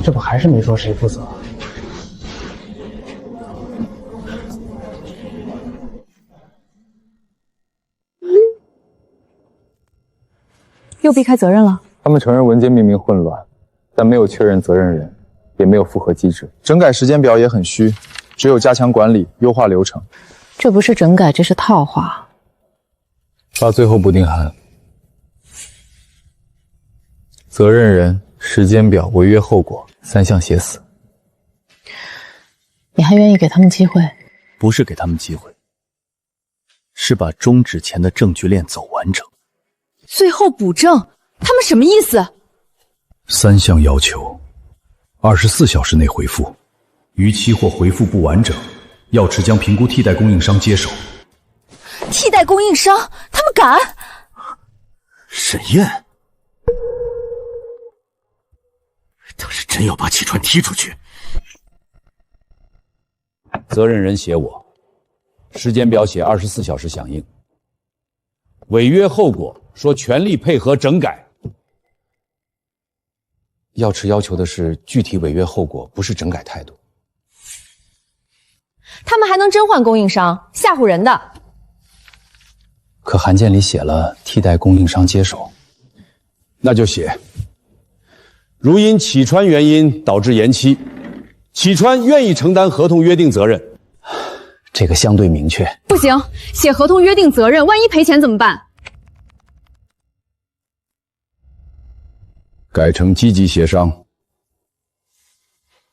这不还是没说谁负责？又避开责任了。他们承认文件命名混乱，但没有确认责任人，也没有复核机制。整改时间表也很虚，只有加强管理、优化流程。这不是整改，这是套话。发最后补丁函。责任人、时间表、违约后果3项写死。你还愿意给他们机会？不是给他们机会，是把终止前的证据链走完整。最后补正，他们什么意思？3项要求，24小时内回复，逾期或回复不完整，药池将评估替代供应商接手。替代供应商，他们敢？沈燕，他是真要把启川踢出去？责任人写我，时间表写24小时响应，违约后果说全力配合整改。药池要求的是具体违约后果，不是整改态度。他们还能真换供应商，吓唬人的。可函件里写了替代供应商接手，那就写：如因启川原因导致延期，启川愿意承担合同约定责任。这个相对明确。不行，写合同约定责任，万一赔钱怎么办？改成积极协商。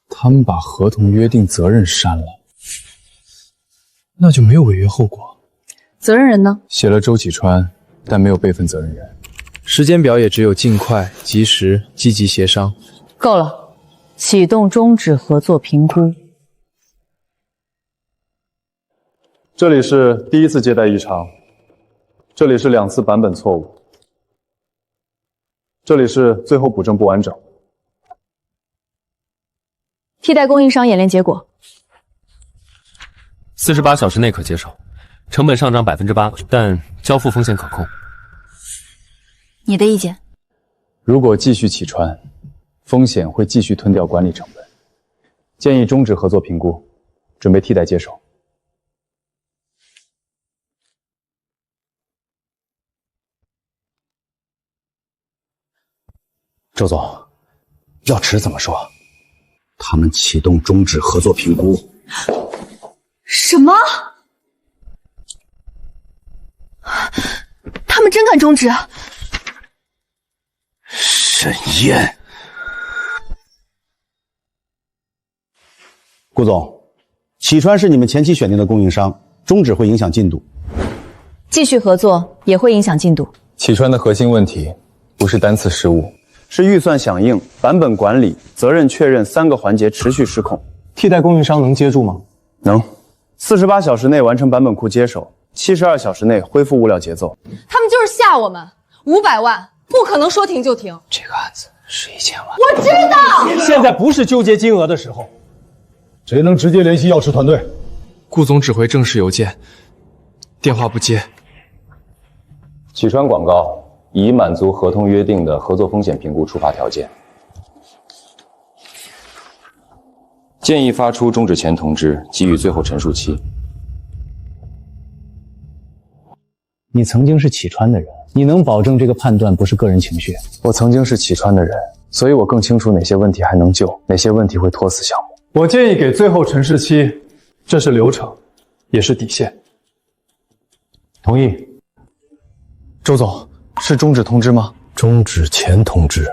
他们把合同约定责任删了，那就没有违约后果。责任人呢？写了周启川，但没有备份责任人。时间表也只有尽快、及时、积极协商。够了，启动终止合作评估。这里是第1次接待异常，这里是2次版本错误，这里是最后补正不完整。替代供应商演练结果，48小时内可接受，成本上涨8%，但交付风险可控。你的意见？如果继续启川，风险会继续吞掉管理成本，建议终止合作评估，准备替代接手。周总，药池怎么说？他们启动终止合作评估。什么？他们真敢终止？沈燕，顾总，启川是你们前期选定的供应商，终止会影响进度。继续合作也会影响进度。启川的核心问题不是单次失误，是预算响应、版本管理、责任确认3个环节持续失控。替代供应商能接住吗？能，48小时内完成版本库接手，72小时内恢复物料节奏。他们就是吓我们，500万不可能说停就停。这个案子是1000万。我知道，现在不是纠结金额的时候。谁能直接联系药池团队？顾总只回正式邮件，电话不接。启川广告已满足合同约定的合作风险评估触发条件，建议发出终止前通知，给予最后陈述期。你曾经是启川的人，你能保证这个判断不是个人情绪？我曾经是启川的人，所以我更清楚哪些问题还能救，哪些问题会拖死项目。我建议给最后陈述期，这是流程，也是底线。同意。周总，是终止通知吗？终止前通知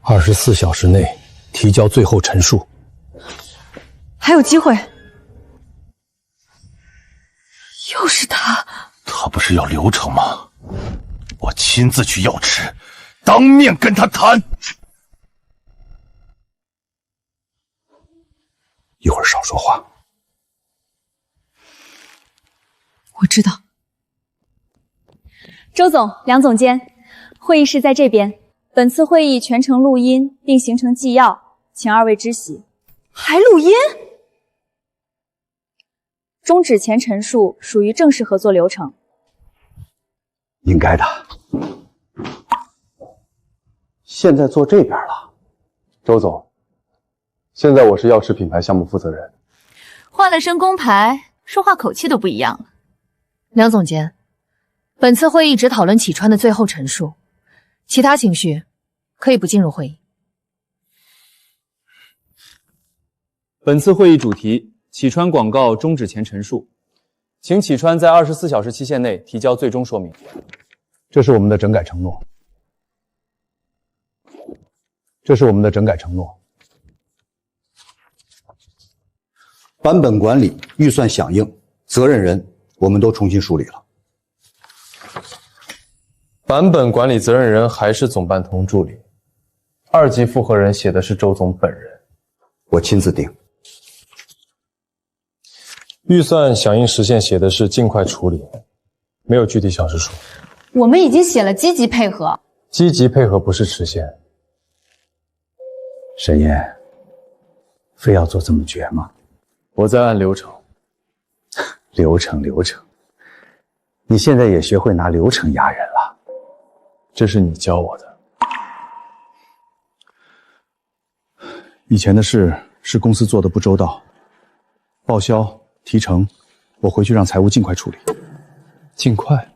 ，24小时内提交最后陈述。还有机会。又是他。他不是要流程吗？我亲自去药池，当面跟他谈。一会儿少说话。我知道。周总、梁总监，会议室在这边。本次会议全程录音并形成纪要，请二位知悉。还录音？终止前陈述属于正式合作流程。应该的。现在坐这边了。周总，现在我是药池品牌项目负责人。换了身工牌，说话口气都不一样了。梁总监，本次会议只讨论启川的最后陈述，其他情绪可以不进入会议。本次会议主题：启川广告终止前陈述，请启川在24小时期限内提交最终说明。这是我们的整改承诺。这是我们的整改承诺。版本管理、预算响应、责任人，我们都重新梳理了。版本管理责任人还是总办同助理，2级复核人写的是周总本人，我亲自定。预算响应时限写的是尽快处理，没有具体小时数。我们已经写了积极配合。积极配合不是时限。沈燕，非要做这么绝吗？我在按流程。流程。你现在也学会拿流程压人了。这是你教我的。以前的事是公司做的不周到，报销、提成，我回去让财务尽快处理。尽快？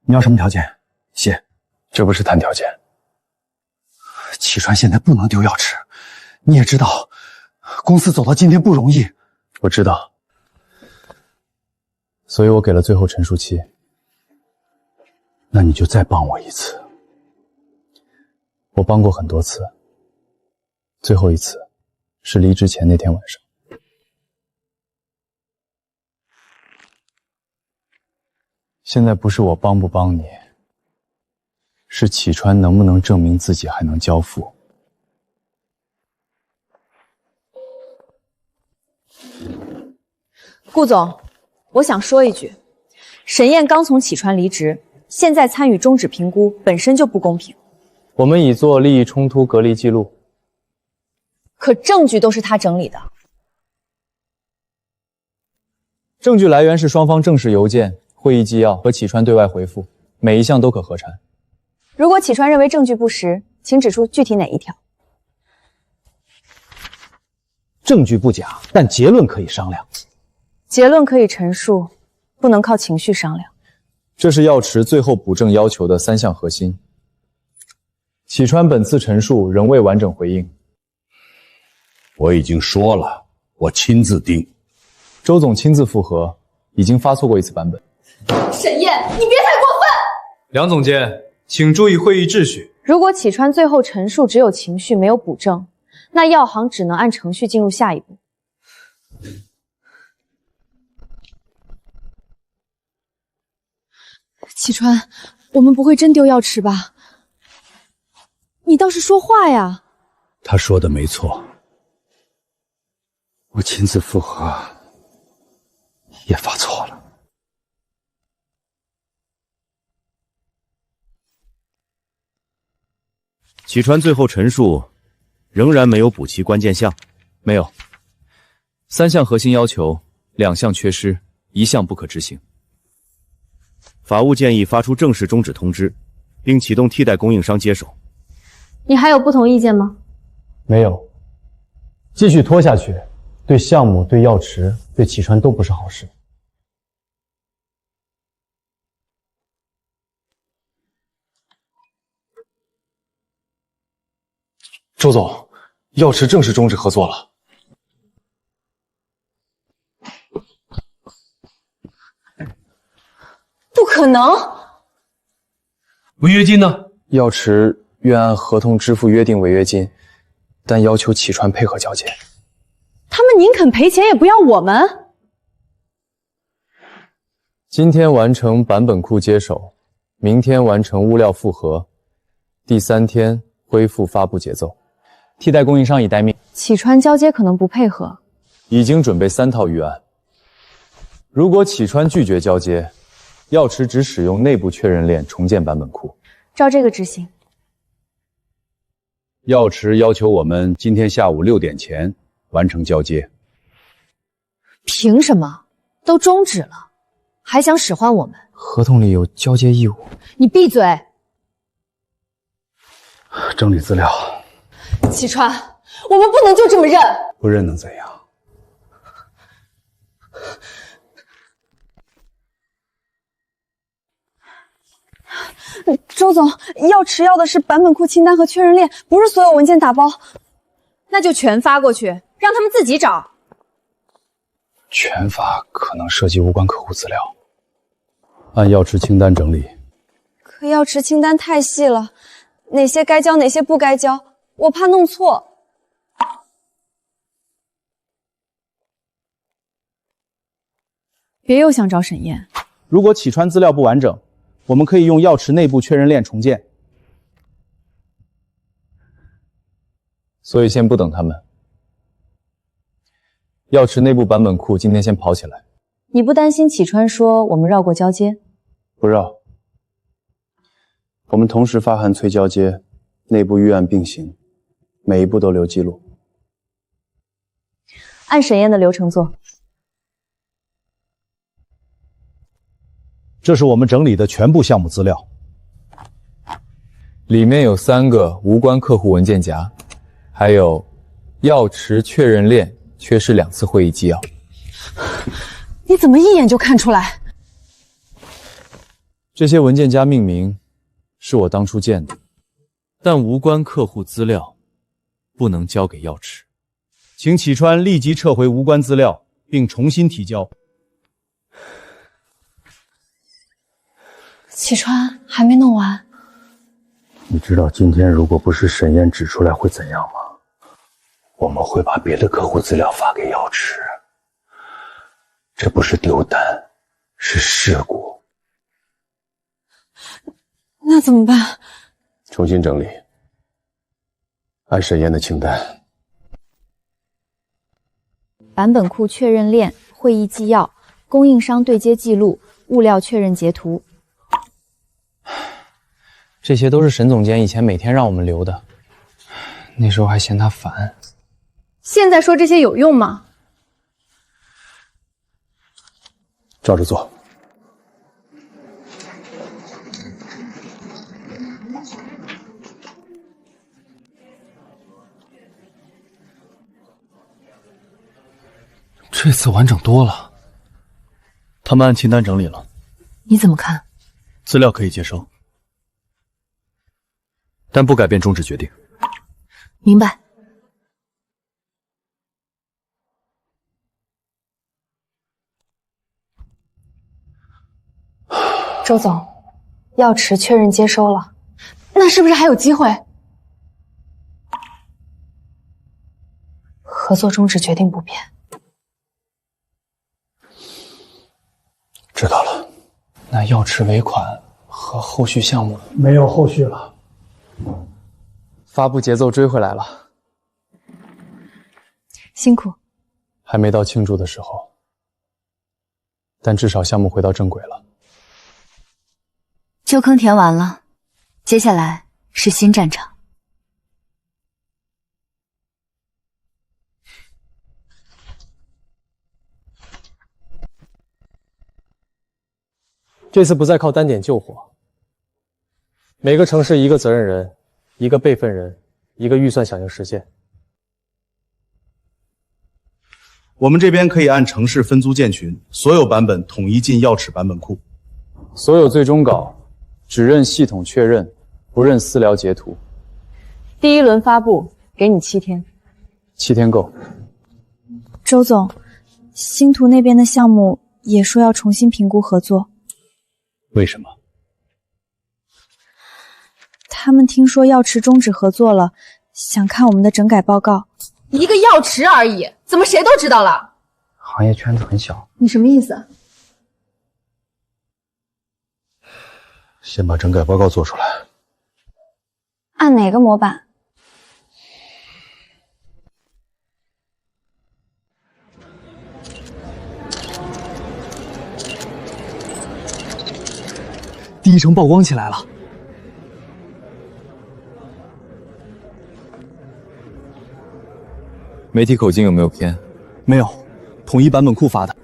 你要什么条件？写。这不是谈条件。启川现在不能丢药池，你也知道，公司走到今天不容易。我知道，所以我给了最后陈述期。那你就再帮我一次。我帮过很多次，最后一次是离职前那天晚上。现在不是我帮不帮你，是启川能不能证明自己还能交付。顾总，我想说一句，沈燕刚从启川离职，现在参与终止评估本身就不公平。我们已做利益冲突隔离记录，可证据都是他整理的。证据来源是双方正式邮件、会议纪要和启川对外回复，每一项都可核查。如果启川认为证据不实，请指出具体哪一条。证据不假，但结论可以商量。结论可以陈述，不能靠情绪商量。这是药池最后补正要求的3项核心。启川本次陈述仍未完整回应。我已经说了，我亲自定。周总亲自复核，已经发错过一次版本。沈燕，你别太过分！梁总监，请注意会议秩序。如果启川最后陈述只有情绪没有补正，那药行只能按程序进入下一步。启川，我们不会真丢药池吧？你倒是说话呀！他说的没错，我亲自复核也发错了。启川最后陈述仍然没有补齐关键项。没有，3项核心要求，2项缺失，1项不可执行。法务建议发出正式终止通知，并启动替代供应商接手。你还有不同意见吗？没有，继续拖下去，对项目、对药池对启川都不是好事。周总，药池正式终止合作了。不可能！违约金呢？药池愿按合同支付约定违约金，但要求启川配合交接。他们宁肯赔钱也不要我们。今天完成版本库接手，明天完成物料复核，第3天恢复发布节奏。替代供应商已待命。启川交接可能不配合，已经准备3套预案。如果启川拒绝交接，药池只使用内部确认链重建版本库。照这个执行。药池要求我们今天下午6点前完成交接。凭什么？都终止了，还想使唤我们？合同里有交接义务。你闭嘴！整理资料。启川，我们不能就这么认。不认能怎样？周总，药池要的是版本库清单和确认链，不是所有文件打包。那就全发过去，让他们自己找。全发可能涉及无关客户资料，按药池清单整理。可药池清单太细了，哪些该交，哪些不该交，我怕弄错。别又想找沈燕。如果启川资料不完整，我们可以用药池内部确认链重建。所以先不等他们。药池内部版本库今天先跑起来。你不担心启川说我们绕过交接？不绕。我们同时发函催交接，内部预案并行，每一步都留记录。按沈燕的流程做。这是我们整理的全部项目资料，里面有3个无关客户文件夹，还有药池确认链缺失2次会议纪要。你怎么一眼就看出来？这些文件夹命名是我当初建的，但无关客户资料不能交给药池，请启川立即撤回无关资料，并重新提交。启川还没弄完。你知道今天如果不是沈燕指出来会怎样吗？我们会把别的客户资料发给药池，这不是丢单，是事故。那怎么办？重新整理，按沈燕的清单。版本库确认链、会议纪要、供应商对接记录、物料确认截图。这些都是沈总监以前每天让我们留的，那时候还嫌他烦。现在说这些有用吗？照着做。这次完整多了。他们按清单整理了，你怎么看？资料可以接收，但不改变终止决定。明白。周总，药池确认接收了，那是不是还有机会？合作终止决定不变。知道了。那药池尾款和后续项目没有后续了。发布节奏追回来了，辛苦。还没到庆祝的时候，但至少项目回到正轨了。旧坑填完了，接下来是新战场。这次不再靠单点救火，每个城市一个责任人，一个备份人，一个预算响应时限。我们这边可以按城市分租建群，所有版本统一进药尺版本库。所有最终稿只认系统确认，不认私聊截图。第一轮发布，给你7天。7天够。周总，星图那边的项目也说要重新评估合作。为什么？他们听说药池终止合作了，想看我们的整改报告。一个药池而已，怎么谁都知道了？行业圈子很小，你什么意思？先把整改报告做出来。按哪个模板？第一城曝光起来了。媒体口径有没有偏？没有，统一版本库发的。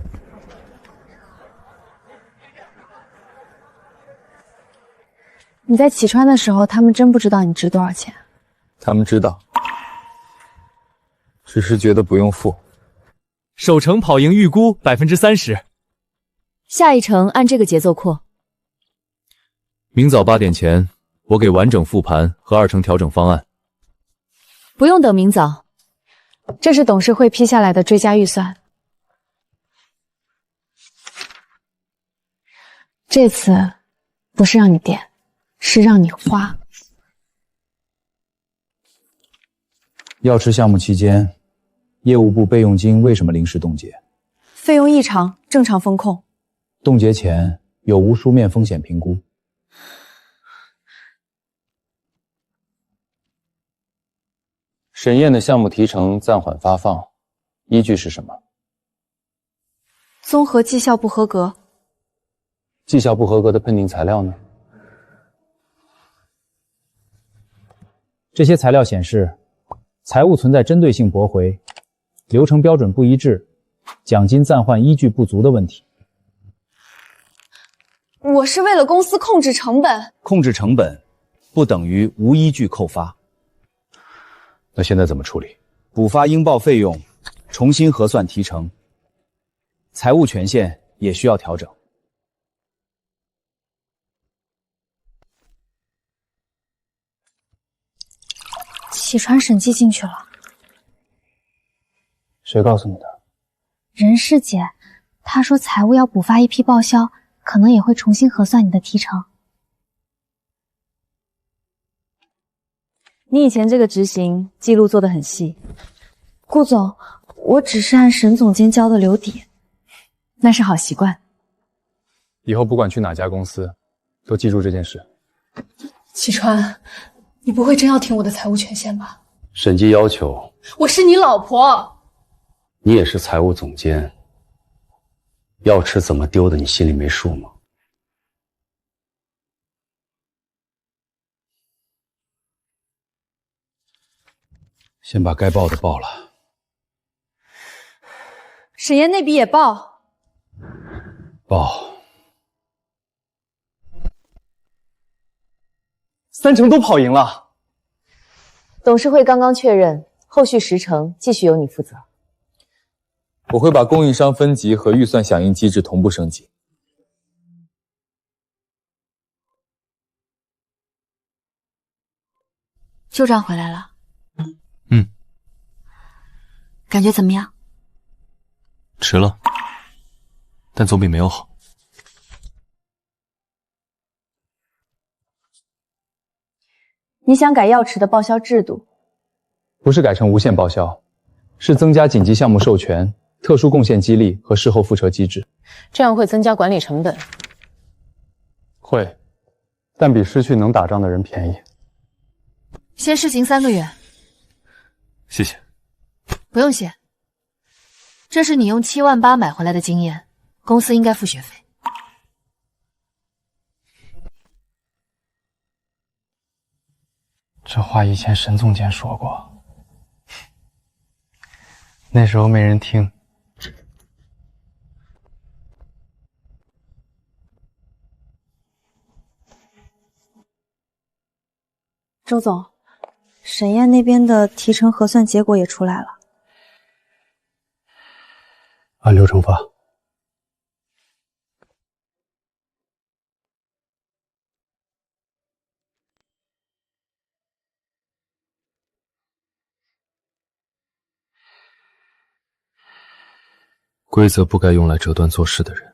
你在启川的时候，他们真不知道你值多少钱？他们知道，只是觉得不用付。首城跑赢预估30%。下一城按这个节奏扩。明早8点前，我给完整复盘和2城调整方案。不用等明早，这是董事会批下来的追加预算。这次不是让你点，是让你花。药池项目期间，业务部备用金为什么临时冻结？费用异常，正常风控。冻结前有无书面风险评估？沈燕的项目提成暂缓发放，依据是什么？综合绩效不合格。绩效不合格的判定材料呢？这些材料显示，财务存在针对性驳回、流程标准不一致、奖金暂缓依据不足的问题。我是为了公司控制成本。控制成本不等于无依据扣发。那现在怎么处理？补发应报费用，重新核算提成，财务权限也需要调整。启川审计进去了。谁告诉你的？人事姐，她说财务要补发一批报销，可能也会重新核算你的提成。你以前这个执行记录做得很细。顾总，我只是按沈总监交的留底，那是好习惯。以后不管去哪家公司，都记住这件事。启川，你不会真要听我的财务权限吧？审计要求，我是你老婆，你也是财务总监，药池怎么丢的，你心里没数吗？先把该报的报了。沈燕那笔也报。报。 3城都跑赢了。董事会刚刚确认，后续10城继续由你负责。我会把供应商分级和预算响应机制同步升级。旧账回来了。嗯。感觉怎么样？迟了，但总比没有好。 你想改药池的报销制度？不是改成无限报销，是增加紧急项目授权、特殊贡献激励和事后复核机制。这样会增加管理成本。会，但比失去能打仗的人便宜。先试行3个月。谢谢。不用谢。这是你用7万8买回来的经验，公司应该付学费。 这话以前沈总监说过，那时候没人听。周总，沈燕那边的提成核算结果也出来了。按流程发。规则不该用来折断做事的人。